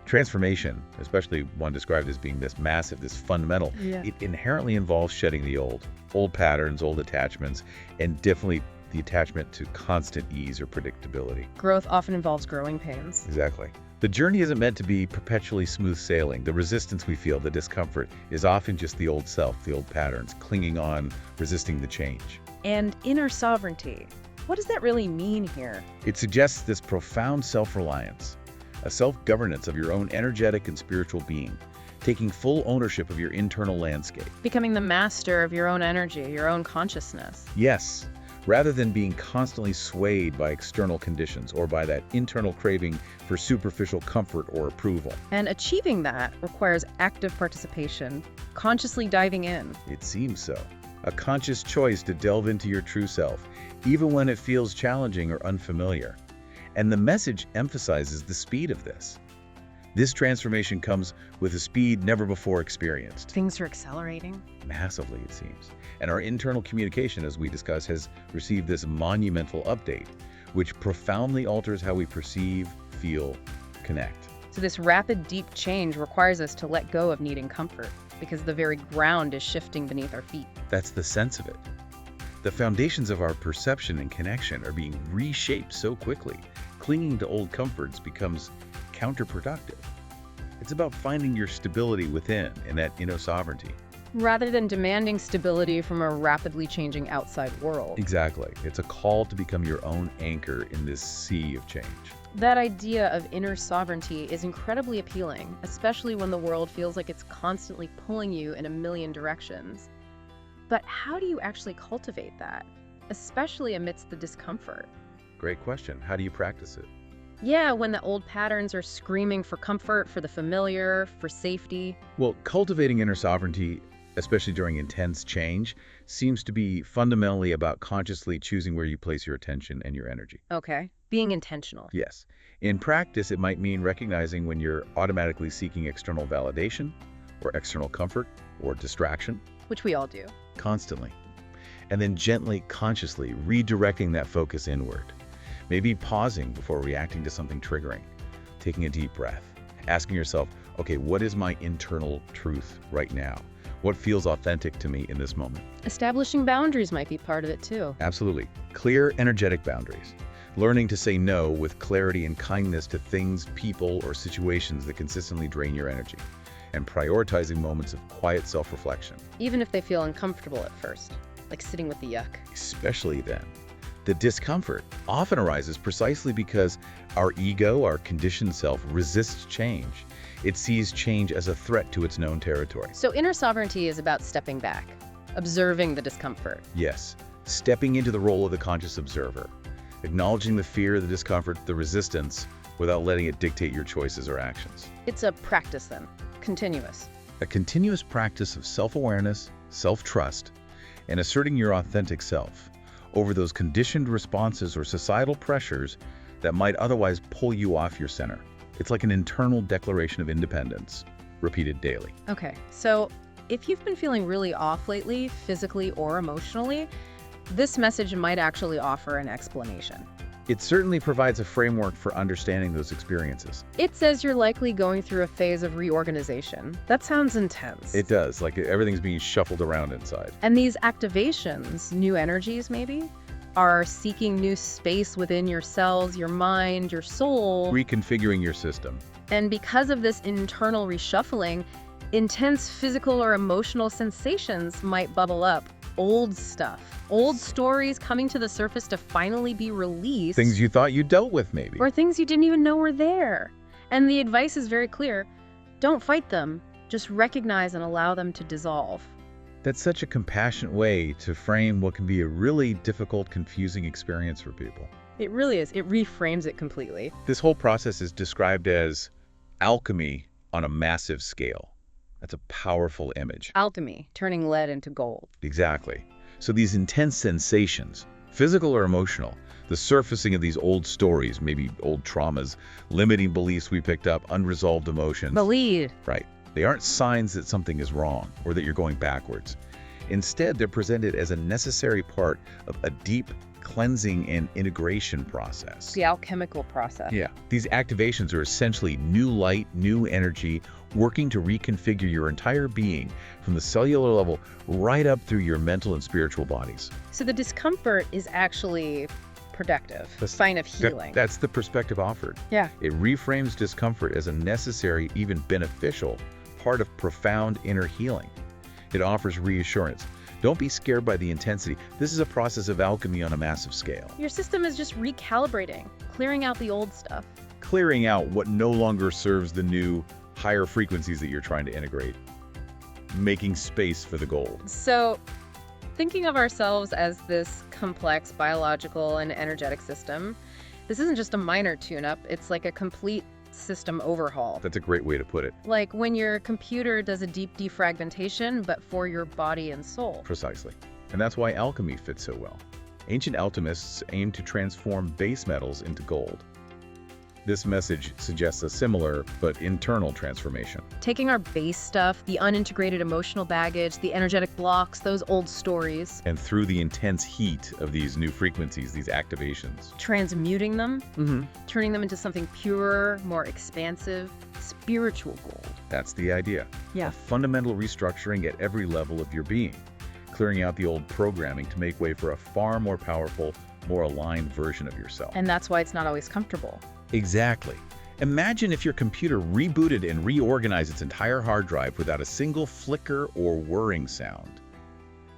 Transformation, especially one described as being this massive, this fundamental, it inherently involves shedding the old patterns, old attachments, and definitely the attachment to constant ease or predictability. Growth often involves growing pains. Exactly. The journey isn't meant to be perpetually smooth sailing. The resistance we feel, the discomfort, is often just the old self, the old patterns, clinging on, resisting the change. And inner sovereignty. What does that really mean here? It suggests this profound self-reliance, a self-governance of your own energetic and spiritual being, taking full ownership of your internal landscape. Becoming the master of your own energy, your own consciousness. Yes, rather than being constantly swayed by external conditions or by that internal craving for superficial comfort or approval. And achieving that requires active participation, consciously diving in. It seems so. A conscious choice to delve into your true self, even when it feels challenging or unfamiliar. And the message emphasizes the speed of this. This transformation comes with a speed never before experienced. Things are accelerating. Massively, it seems. And our internal communication, as we discussed, has received this monumental update, which profoundly alters how we perceive, feel, connect. So this rapid, deep change requires us to let go of needing comfort, because the very ground is shifting beneath our feet. That's the sense of it. The foundations of our perception and connection are being reshaped so quickly. Clinging to old comforts becomes counterproductive. It's about finding your stability within and that inner sovereignty. Rather than demanding stability from a rapidly changing outside world. Exactly. It's a call to become your own anchor in this sea of change. That idea of inner sovereignty is incredibly appealing, especially when the world feels like it's constantly pulling you in a million directions. But how do you actually cultivate that, especially amidst the discomfort? Great question. How do you practice it? Yeah, when the old patterns are screaming for comfort, for the familiar, for safety. Well, cultivating inner sovereignty, especially during intense change, seems to be fundamentally about consciously choosing where you place your attention and your energy. Okay, being intentional. Yes. In practice, it might mean recognizing when you're automatically seeking external validation or external comfort or distraction. Which we all do. Constantly. And then gently, consciously redirecting that focus inward. Maybe pausing before reacting to something triggering, taking a deep breath, asking yourself, okay, what is my internal truth right now? What feels authentic to me in this moment? Establishing boundaries might be part of it too. Absolutely. Clear, energetic boundaries. Learning to say no with clarity and kindness to things, people, or situations that consistently drain your energy. And prioritizing moments of quiet self-reflection. Even if they feel uncomfortable at first, like sitting with the yuck. Especially then. The discomfort often arises precisely because our ego, our conditioned self, resists change. It sees change as a threat to its known territory. So inner sovereignty is about stepping back, observing the discomfort. Yes, stepping into the role of the conscious observer, acknowledging the fear, the discomfort, the resistance, without letting it dictate your choices or actions. It's a practice then, continuous. A continuous practice of self-awareness, self-trust, and asserting your authentic self over those conditioned responses or societal pressures that might otherwise pull you off your center. It's like an internal declaration of independence, repeated daily. Okay, so if you've been feeling really off lately, physically or emotionally, this message might actually offer an explanation. It certainly provides a framework for understanding those experiences. It says you're likely going through a phase of reorganization. That sounds intense. It does, like everything's being shuffled around inside. And these activations, new energies maybe, are seeking new space within your cells, your mind, your soul. Reconfiguring your system. And because of this internal reshuffling, intense physical or emotional sensations might bubble up. Old stuff, old stories coming to the surface to finally be released. Things you thought you dealt with, maybe. Or things you didn't even know were there. And the advice is very clear. Don't fight them. Just recognize and allow them to dissolve. That's such a compassionate way to frame what can be a really difficult, confusing experience for people. It really is. It reframes it completely. This whole process is described as alchemy on a massive scale. That's a powerful image. Alchemy, turning lead into gold. Exactly. So these intense sensations, physical or emotional, the surfacing of these old stories, maybe old traumas, limiting beliefs we picked up, unresolved emotions. Believe. Right. They aren't signs that something is wrong or that you're going backwards. Instead, they're presented as a necessary part of a deep cleansing and integration process. The alchemical process. Yeah. These activations are essentially new light, new energy, working to reconfigure your entire being from the cellular level right up through your mental and spiritual bodies. So the discomfort is actually productive, a sign of healing. That's the perspective offered. Yeah. It reframes discomfort as a necessary, even beneficial part of profound inner healing. It offers reassurance. Don't be scared by the intensity. This is a process of alchemy on a massive scale. Your system is just recalibrating, clearing out the old stuff. Clearing out what no longer serves the new, higher frequencies that you're trying to integrate. Making space for the gold. So, thinking of ourselves as this complex biological and energetic system, this isn't just a minor tune-up, it's like a complete system overhaul. That's a great way to put it. Like when your computer does a deep defragmentation, but for your body and soul. Precisely. And that's why alchemy fits so well. Ancient alchemists aimed to transform base metals into gold. This message suggests a similar but internal transformation. Taking our base stuff, the unintegrated emotional baggage, the energetic blocks, those old stories. And through the intense heat of these new frequencies, these activations. Transmuting them, turning them into something purer, more expansive, spiritual gold. That's the idea. Yeah. A fundamental restructuring at every level of your being. Clearing out the old programming to make way for a far more powerful, more aligned version of yourself. And that's why it's not always comfortable. Exactly. Imagine if your computer rebooted and reorganized its entire hard drive without a single flicker or whirring sound.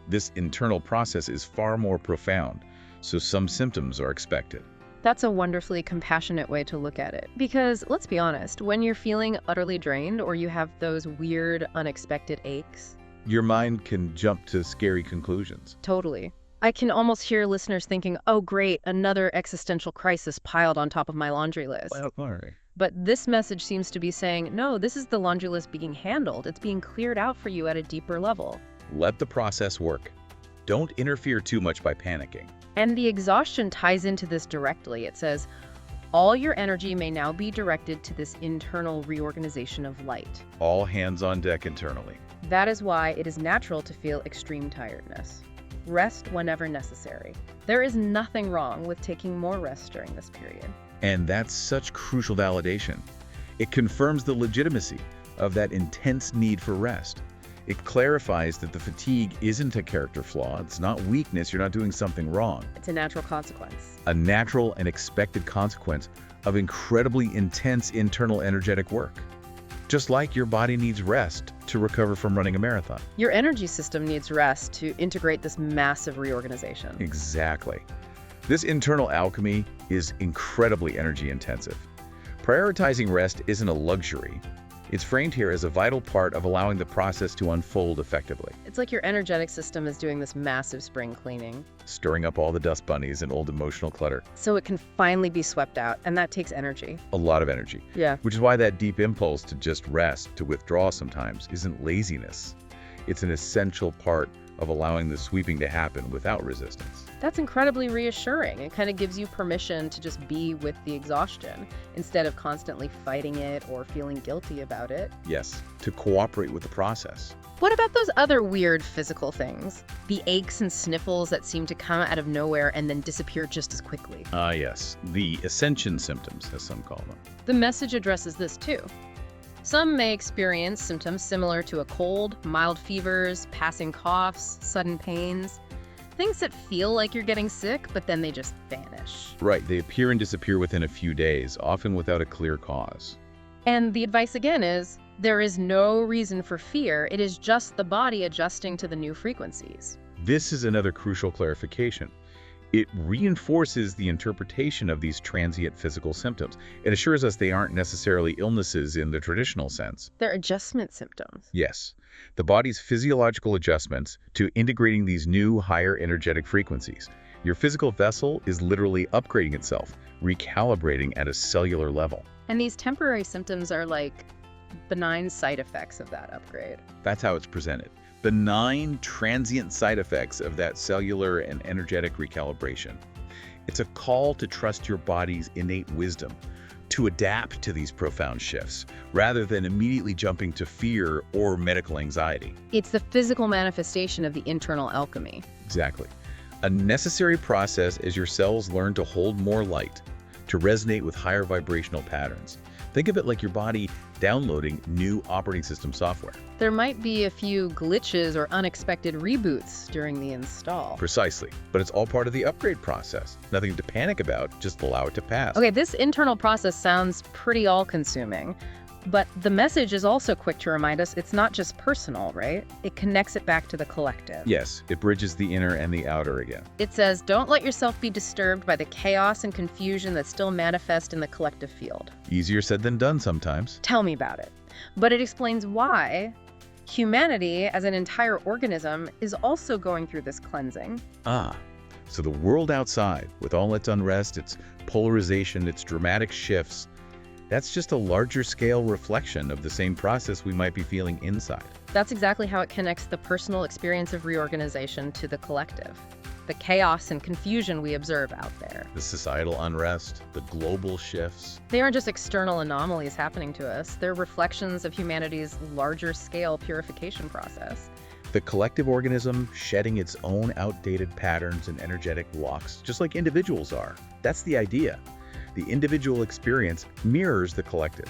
This internal process is far more profound, so some symptoms are expected. That's a wonderfully compassionate way to look at it. Because, let's be honest, when you're feeling utterly drained or you have those weird, unexpected aches... Your mind can jump to scary conclusions. Totally. I can almost hear listeners thinking, oh great, another existential crisis piled on top of my laundry list. Well, sorry. But this message seems to be saying, no, this is the laundry list being handled. It's being cleared out for you at a deeper level. Let the process work. Don't interfere too much by panicking. And the exhaustion ties into this directly. It says, all your energy may now be directed to this internal reorganization of light. All hands on deck internally. That is why it is natural to feel extreme tiredness. Rest whenever necessary. There is nothing wrong with taking more rest during this period. And that's such crucial validation. It confirms the legitimacy of that intense need for rest. It clarifies that the fatigue isn't a character flaw. It's not weakness. You're not doing something wrong. It's a natural consequence. A natural and expected consequence of incredibly intense internal energetic work. Just like your body needs rest to recover from running a marathon. Your energy system needs rest to integrate this massive reorganization. Exactly. This internal alchemy is incredibly energy intensive. Prioritizing rest isn't a luxury. It's framed here as a vital part of allowing the process to unfold effectively. It's like your energetic system is doing this massive spring cleaning. Stirring up all the dust bunnies and old emotional clutter. So it can finally be swept out, and that takes energy. A lot of energy. Yeah. Which is why that deep impulse to just rest, to withdraw sometimes, isn't laziness. It's an essential part of allowing the sweeping to happen without resistance. That's incredibly reassuring. It kind of gives you permission to just be with the exhaustion instead of constantly fighting it or feeling guilty about it. Yes, to cooperate with the process. What about those other weird physical things? The aches and sniffles that seem to come out of nowhere and then disappear just as quickly. Yes, the ascension symptoms, as some call them. The message addresses this too. Some may experience symptoms similar to a cold, mild fevers, passing coughs, sudden pains. things that feel like you're getting sick, but then they just vanish. Right, they appear and disappear within a few days, often without a clear cause. And the advice again is, there is no reason for fear. It is just the body adjusting to the new frequencies. This is another crucial clarification. It reinforces the interpretation of these transient physical symptoms. It assures us they aren't necessarily illnesses in the traditional sense. They're adjustment symptoms. Yes, the body's physiological adjustments to integrating these new, higher energetic frequencies. Your physical vessel is literally upgrading itself, recalibrating at a cellular level. And these temporary symptoms are like benign side effects of that upgrade. That's how it's presented. Benign, transient side effects of that cellular and energetic recalibration. It's a call to trust your body's innate wisdom, to adapt to these profound shifts, rather than immediately jumping to fear or medical anxiety. It's the physical manifestation of the internal alchemy. Exactly. A necessary process as your cells learn to hold more light, to resonate with higher vibrational patterns. Think of it like your body downloading new operating system software. There might be a few glitches or unexpected reboots during the install. Precisely. But it's all part of the upgrade process. Nothing to panic about, just allow it to pass. Okay, this internal process sounds pretty all-consuming, but the message is also quick to remind us it's not just personal, right? It connects it back to the collective. Yes, it bridges the inner and the outer again. It says, don't let yourself be disturbed by the chaos and confusion that still manifest in the collective field. Easier said than done sometimes. Tell me about it. But it explains why humanity, as an entire organism, is also going through this cleansing. So the world outside, with all its unrest, its polarization, its dramatic shifts, that's just a larger scale reflection of the same process we might be feeling inside. That's exactly how it connects the personal experience of reorganization to the collective. The chaos and confusion we observe out there. The societal unrest, the global shifts. They aren't just external anomalies happening to us. They're reflections of humanity's larger scale purification process. The collective organism shedding its own outdated patterns and energetic blocks, just like individuals are. That's the idea. The individual experience mirrors the collective.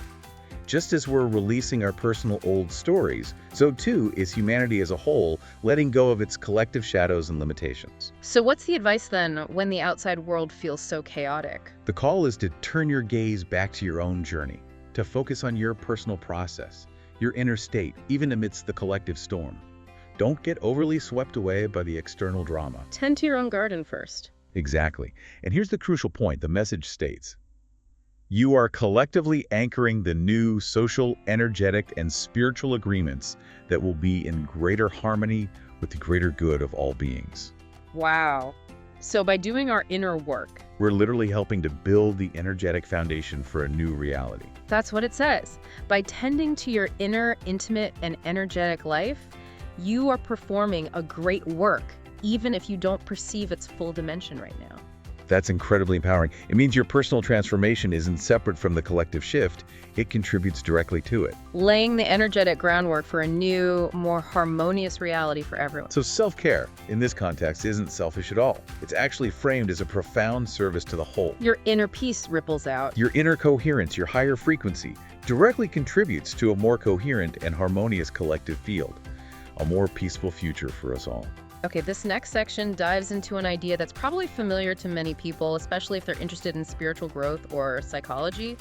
Just as we're releasing our personal old stories, so too is humanity as a whole letting go of its collective shadows and limitations. So what's the advice then when the outside world feels so chaotic? The call is to turn your gaze back to your own journey, to focus on your personal process, your inner state, even amidst the collective storm. Don't get overly swept away by the external drama. Tend to your own garden first. Exactly. And here's the crucial point. The message states, you are collectively anchoring the new social, energetic, and spiritual agreements that will be in greater harmony with the greater good of all beings. Wow. So by doing our inner work, we're literally helping to build the energetic foundation for a new reality. That's what it says. By tending to your inner, intimate, and energetic life, you are performing a great work, even if you don't perceive its full dimension right now. That's incredibly empowering. It means your personal transformation isn't separate from the collective shift. It contributes directly to it. Laying the energetic groundwork for a new, more harmonious reality for everyone. So self-care, in this context, isn't selfish at all. It's actually framed as a profound service to the whole. Your inner peace ripples out. Your inner coherence, your higher frequency, directly contributes to a more coherent and harmonious collective field. A more peaceful future for us all. Okay, this next section dives into an idea that's probably familiar to many people, especially if they're interested in spiritual growth or psychology,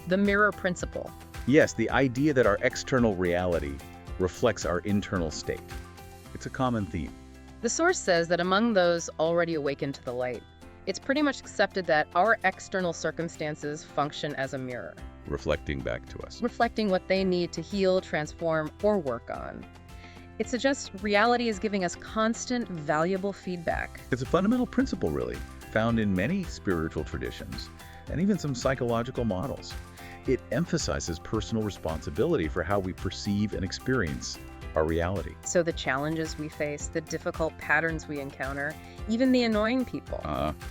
the mirror principle. Yes, the idea that our external reality reflects our internal state. It's a common theme. The source says that among those already awakened to the light, it's pretty much accepted that our external circumstances function as a mirror. Reflecting back to us. Reflecting what they need to heal, transform, or work on. It suggests reality is giving us constant, valuable feedback. It's a fundamental principle, really, found in many spiritual traditions and even some psychological models. It emphasizes personal responsibility for how we perceive and experience our reality. So the challenges we face, the difficult patterns we encounter, even the annoying people.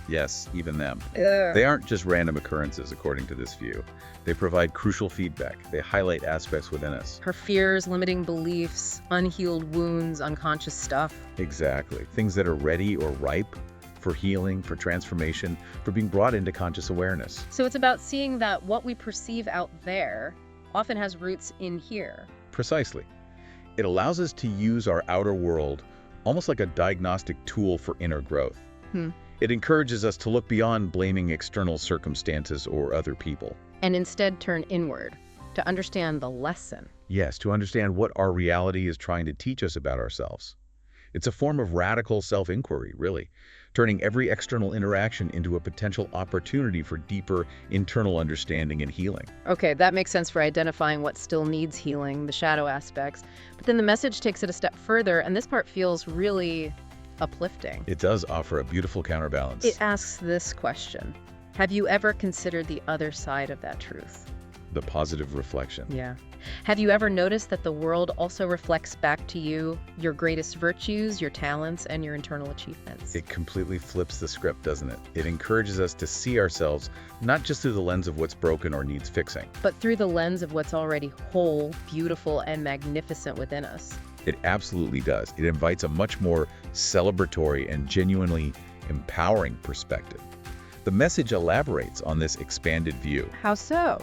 Yes, even them. Ugh. They aren't just random occurrences, according to this view. They provide crucial feedback. They highlight aspects within us. Her fears, limiting beliefs, unhealed wounds, unconscious stuff. Exactly. Things that are ready or ripe for healing, for transformation, for being brought into conscious awareness. So it's about seeing that what we perceive out there often has roots in here. Precisely. It allows us to use our outer world almost like a diagnostic tool for inner growth. Hmm. It encourages us to look beyond blaming external circumstances or other people. And instead turn inward to understand the lesson. Yes, to understand what our reality is trying to teach us about ourselves. It's a form of radical self-inquiry, really, turning every external interaction into a potential opportunity for deeper internal understanding and healing. Okay, that makes sense for identifying what still needs healing, the shadow aspects. But then the message takes it a step further, and this part feels really uplifting. It does offer a beautiful counterbalance. It asks this question: have you ever considered the other side of that truth? The positive reflection. Yeah. Have you ever noticed that the world also reflects back to you your greatest virtues, your talents, and your internal achievements? It completely flips the script, doesn't it? It encourages us to see ourselves not just through the lens of what's broken or needs fixing. But through the lens of what's already whole, beautiful, and magnificent within us. It absolutely does. It invites a much more celebratory and genuinely empowering perspective. The message elaborates on this expanded view. How so?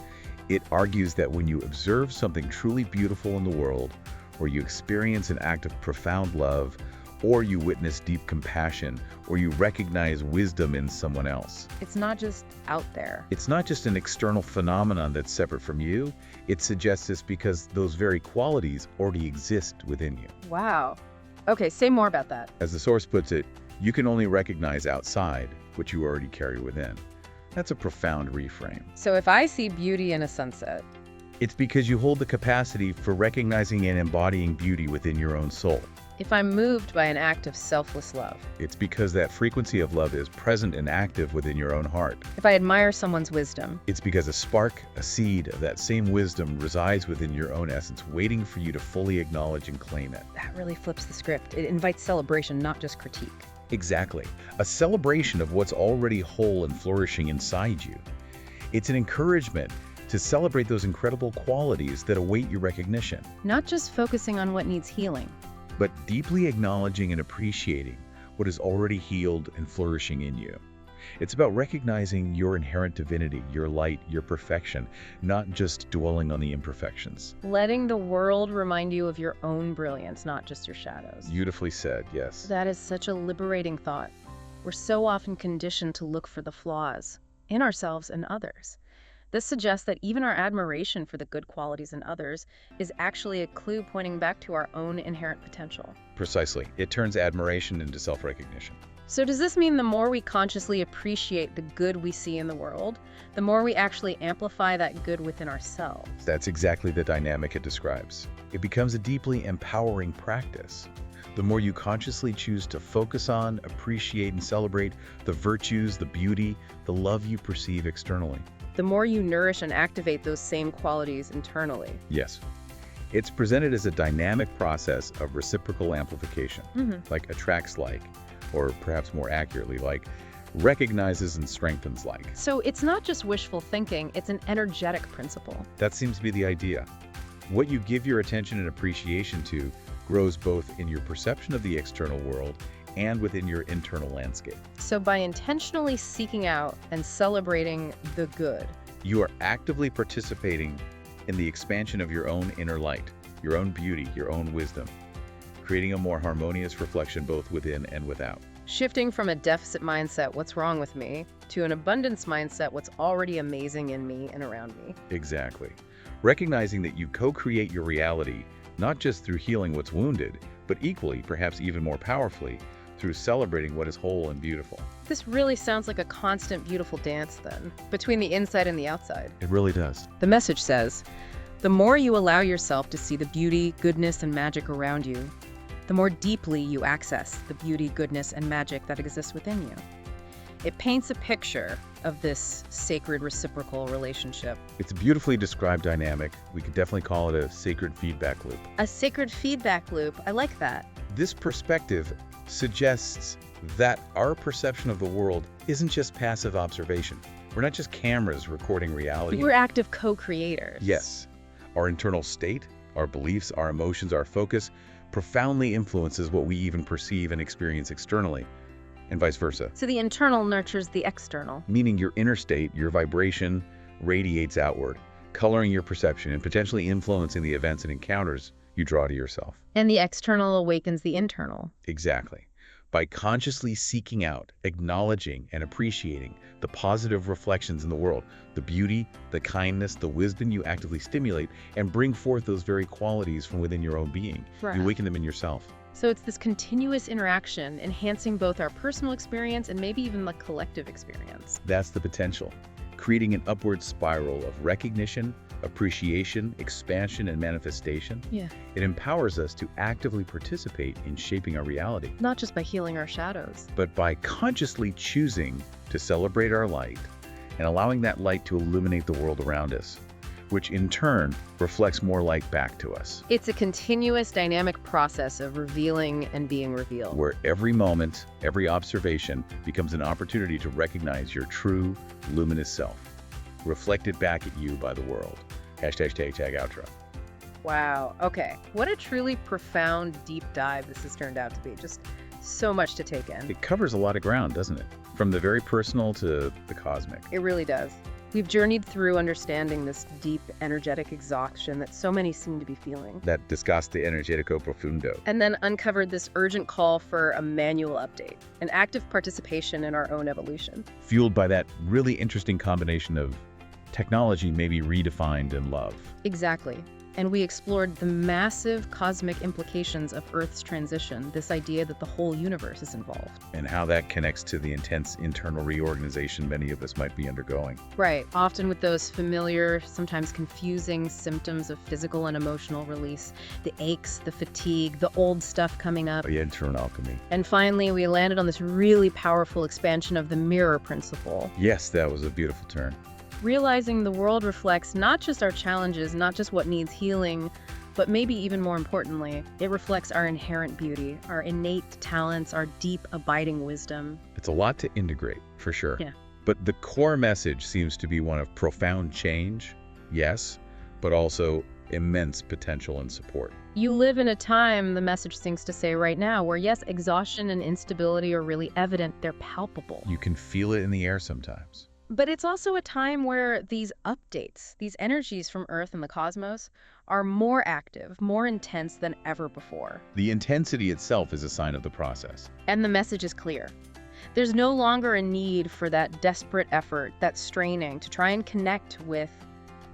It argues that when you observe something truly beautiful in the world, or you experience an act of profound love, or you witness deep compassion, or you recognize wisdom in someone else. It's not just out there. It's not just an external phenomenon that's separate from you. It suggests this because those very qualities already exist within you. Wow. Okay, say more about that. As the source puts it, you can only recognize outside what you already carry within. That's a profound reframe. So if I see beauty in a sunset, It's because you hold the capacity for recognizing and embodying beauty within your own soul. if I'm moved by an act of selfless love, It's because that frequency of love is present and active within your own heart. if I admire someone's wisdom, It's because a spark, a seed of that same wisdom resides within your own essence, waiting for you to fully acknowledge and claim it. that really flips the script. It invites celebration, not just critique. Exactly. A celebration of what's already whole and flourishing inside you. It's an encouragement to celebrate those incredible qualities that await your recognition, Not just focusing on what needs healing. but deeply acknowledging and appreciating what is already healed and flourishing in you. It's about recognizing your inherent divinity, your light, your perfection, not just dwelling on the imperfections. Letting the world remind you of your own brilliance, not just your shadows. Beautifully said, yes. That is such a liberating thought. We're so often conditioned to look for the flaws in ourselves and others. This suggests that even our admiration for the good qualities in others is actually a clue pointing back to our own inherent potential. Precisely. It turns admiration into self-recognition. So does this mean the more we consciously appreciate the good we see in the world, the more we actually amplify that good within ourselves? That's exactly the dynamic it describes. It becomes a deeply empowering practice. The more you consciously choose to focus on, appreciate, and celebrate the virtues, the beauty, the love you perceive externally. The more you nourish and activate those same qualities internally. Yes. It's presented as a dynamic process of reciprocal amplification, like attracts like, or perhaps more accurately, like recognizes and strengthens like. So it's not just wishful thinking, it's an energetic principle. That seems to be the idea. What you give your attention and appreciation to grows both in your perception of the external world and within your internal landscape. So by intentionally seeking out and celebrating the good, You are actively participating in the expansion of your own inner light, your own beauty, your own wisdom, creating a more harmonious reflection both within and without. shifting from a deficit mindset, what's wrong with me, to an abundance mindset, what's already amazing in me and around me. Exactly. Recognizing that you co-create your reality, not just through healing what's wounded, but equally, perhaps even more powerfully, through celebrating what is whole and beautiful. This really sounds like a constant, beautiful dance, then, between the inside and the outside. It really does. The message says, the more you allow yourself to see the beauty, goodness, and magic around you, the more deeply you access the beauty, goodness, and magic that exists within you. It paints a picture of this sacred reciprocal relationship. It's a beautifully described dynamic. We could definitely call it a sacred feedback loop. A sacred feedback loop. I like that. This perspective suggests that our perception of the world isn't just passive observation. We're not just cameras recording reality. We're active co-creators. Yes. Our internal state, our beliefs, our emotions, our focus profoundly influences what we even perceive and experience externally, and vice versa. So the internal nurtures the external. Meaning your inner state, your vibration, radiates outward, coloring your perception and potentially influencing the events and encounters you draw to yourself. And the external awakens the internal. Exactly. By consciously seeking out, acknowledging, and appreciating the positive reflections in the world, the beauty, the kindness, the wisdom you actively stimulate, and bring forth those very qualities from within your own being. Right. You awaken them in yourself. So it's this continuous interaction, enhancing both our personal experience and maybe even the collective experience. That's the potential, creating an upward spiral of recognition, appreciation, expansion, and manifestation. Yeah. It empowers us to actively participate in shaping our reality, Not just by healing our shadows. but by consciously choosing to celebrate our light and allowing that light to illuminate the world around us, which in turn reflects more light back to us, It's a continuous dynamic process of revealing and being revealed. where every moment, every observation becomes an opportunity to recognize your true, luminous self, reflected back at you by the world. Hashtag outro. Wow. Okay. What a truly profound, deep dive this has turned out to be. Just so much to take in. It covers a lot of ground, doesn't it? From the very personal to the cosmic. It really does. We've journeyed through understanding this deep, energetic exhaustion that so many seem to be feeling. That desgaste energético profundo. And then uncovered this urgent call for a manual update, an active participation in our own evolution. Fueled by that really interesting combination of technology maybe redefined and love. Exactly. And we explored the massive cosmic implications of Earth's transition, this idea that the whole universe is involved. And how that connects to the intense internal reorganization many of us might be undergoing. Right, often with those familiar, sometimes confusing symptoms of physical and emotional release, the aches, the fatigue, the old stuff coming up. Oh yeah, internal alchemy. And finally, we landed on this really powerful expansion of the mirror principle, Yes, that was a beautiful turn. realizing the world reflects not just our challenges, not just what needs healing, but maybe even more importantly, it reflects our inherent beauty, our innate talents, our deep, abiding wisdom. It's a lot to integrate, for sure. Yeah. But the core message seems to be one of profound change, yes, but also immense potential and support. You live in a time, the message seems to say right now, where yes, exhaustion and instability are really evident, they're palpable. You can feel it in the air sometimes. But it's also a time where these updates, these energies from Earth and the cosmos, are more active, more intense than ever before. The intensity itself is a sign of the process. And the message is clear. There's no longer a need for that desperate effort, that straining to try and connect with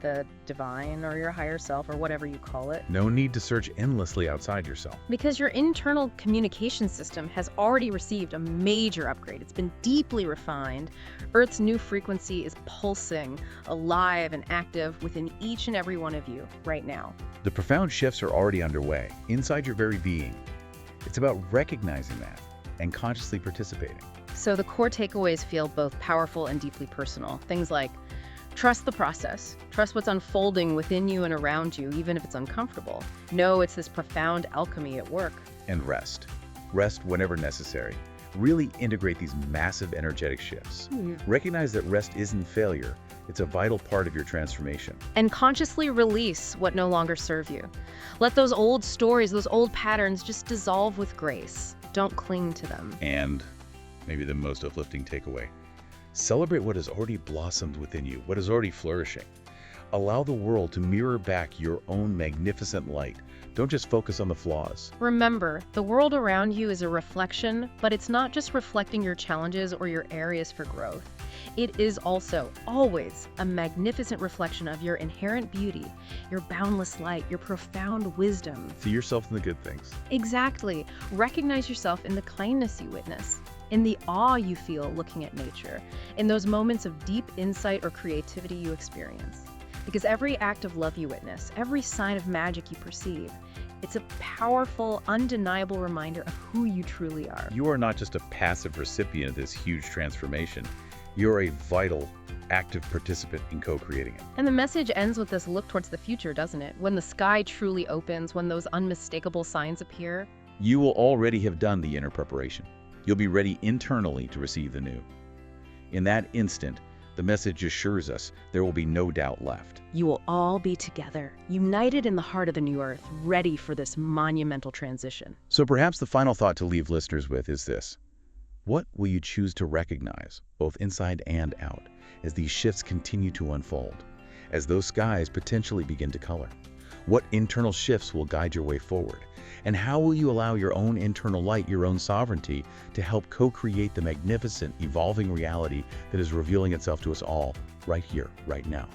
the divine or your higher self or whatever you call it. No need to search endlessly outside yourself. Because your internal communication system has already received a major upgrade. It's been deeply refined. Earth's new frequency is pulsing, alive and active within each and every one of you right now. The profound shifts are already underway, inside your very being. It's about recognizing that and consciously participating. So the core takeaways feel both powerful and deeply personal. Things like trust the process. Trust what's unfolding within you and around you, even if it's uncomfortable. Know it's this profound alchemy at work. And rest. Rest whenever necessary. Really integrate these massive energetic shifts. Recognize that rest isn't failure. It's a vital part of your transformation. And consciously release what no longer serve you. Let those old stories, those old patterns just dissolve with grace. Don't cling to them. And maybe the most uplifting takeaway. Celebrate what has already blossomed within you, what is already flourishing. Allow the world to mirror back your own magnificent light. Don't just focus on the flaws. Remember, the world around you is a reflection, but it's not just reflecting your challenges or your areas for growth. It is also, always, a magnificent reflection of your inherent beauty, your boundless light, your profound wisdom. See yourself in the good things. Exactly. Recognize yourself in the kindness you witness, in the awe you feel looking at nature, in those moments of deep insight or creativity you experience. Because every act of love you witness, every sign of magic you perceive, it's a powerful, undeniable reminder of who you truly are. You are not just a passive recipient of this huge transformation. You're a vital, active participant in co-creating it. And the message ends with this look towards the future, doesn't it? When the sky truly opens, when those unmistakable signs appear. You will already have done the inner preparation. You'll be ready internally to receive the new. In that instant, the message assures us there will be no doubt left. You will all be together, united in the heart of the new earth, ready for this monumental transition. So perhaps the final thought to leave listeners with is this. What will you choose to recognize, both inside and out, as these shifts continue to unfold, as those skies potentially begin to color? What internal shifts will guide your way forward? And how will you allow your own internal light, your own sovereignty, to help co-create the magnificent, evolving reality that is revealing itself to us all right here, right now?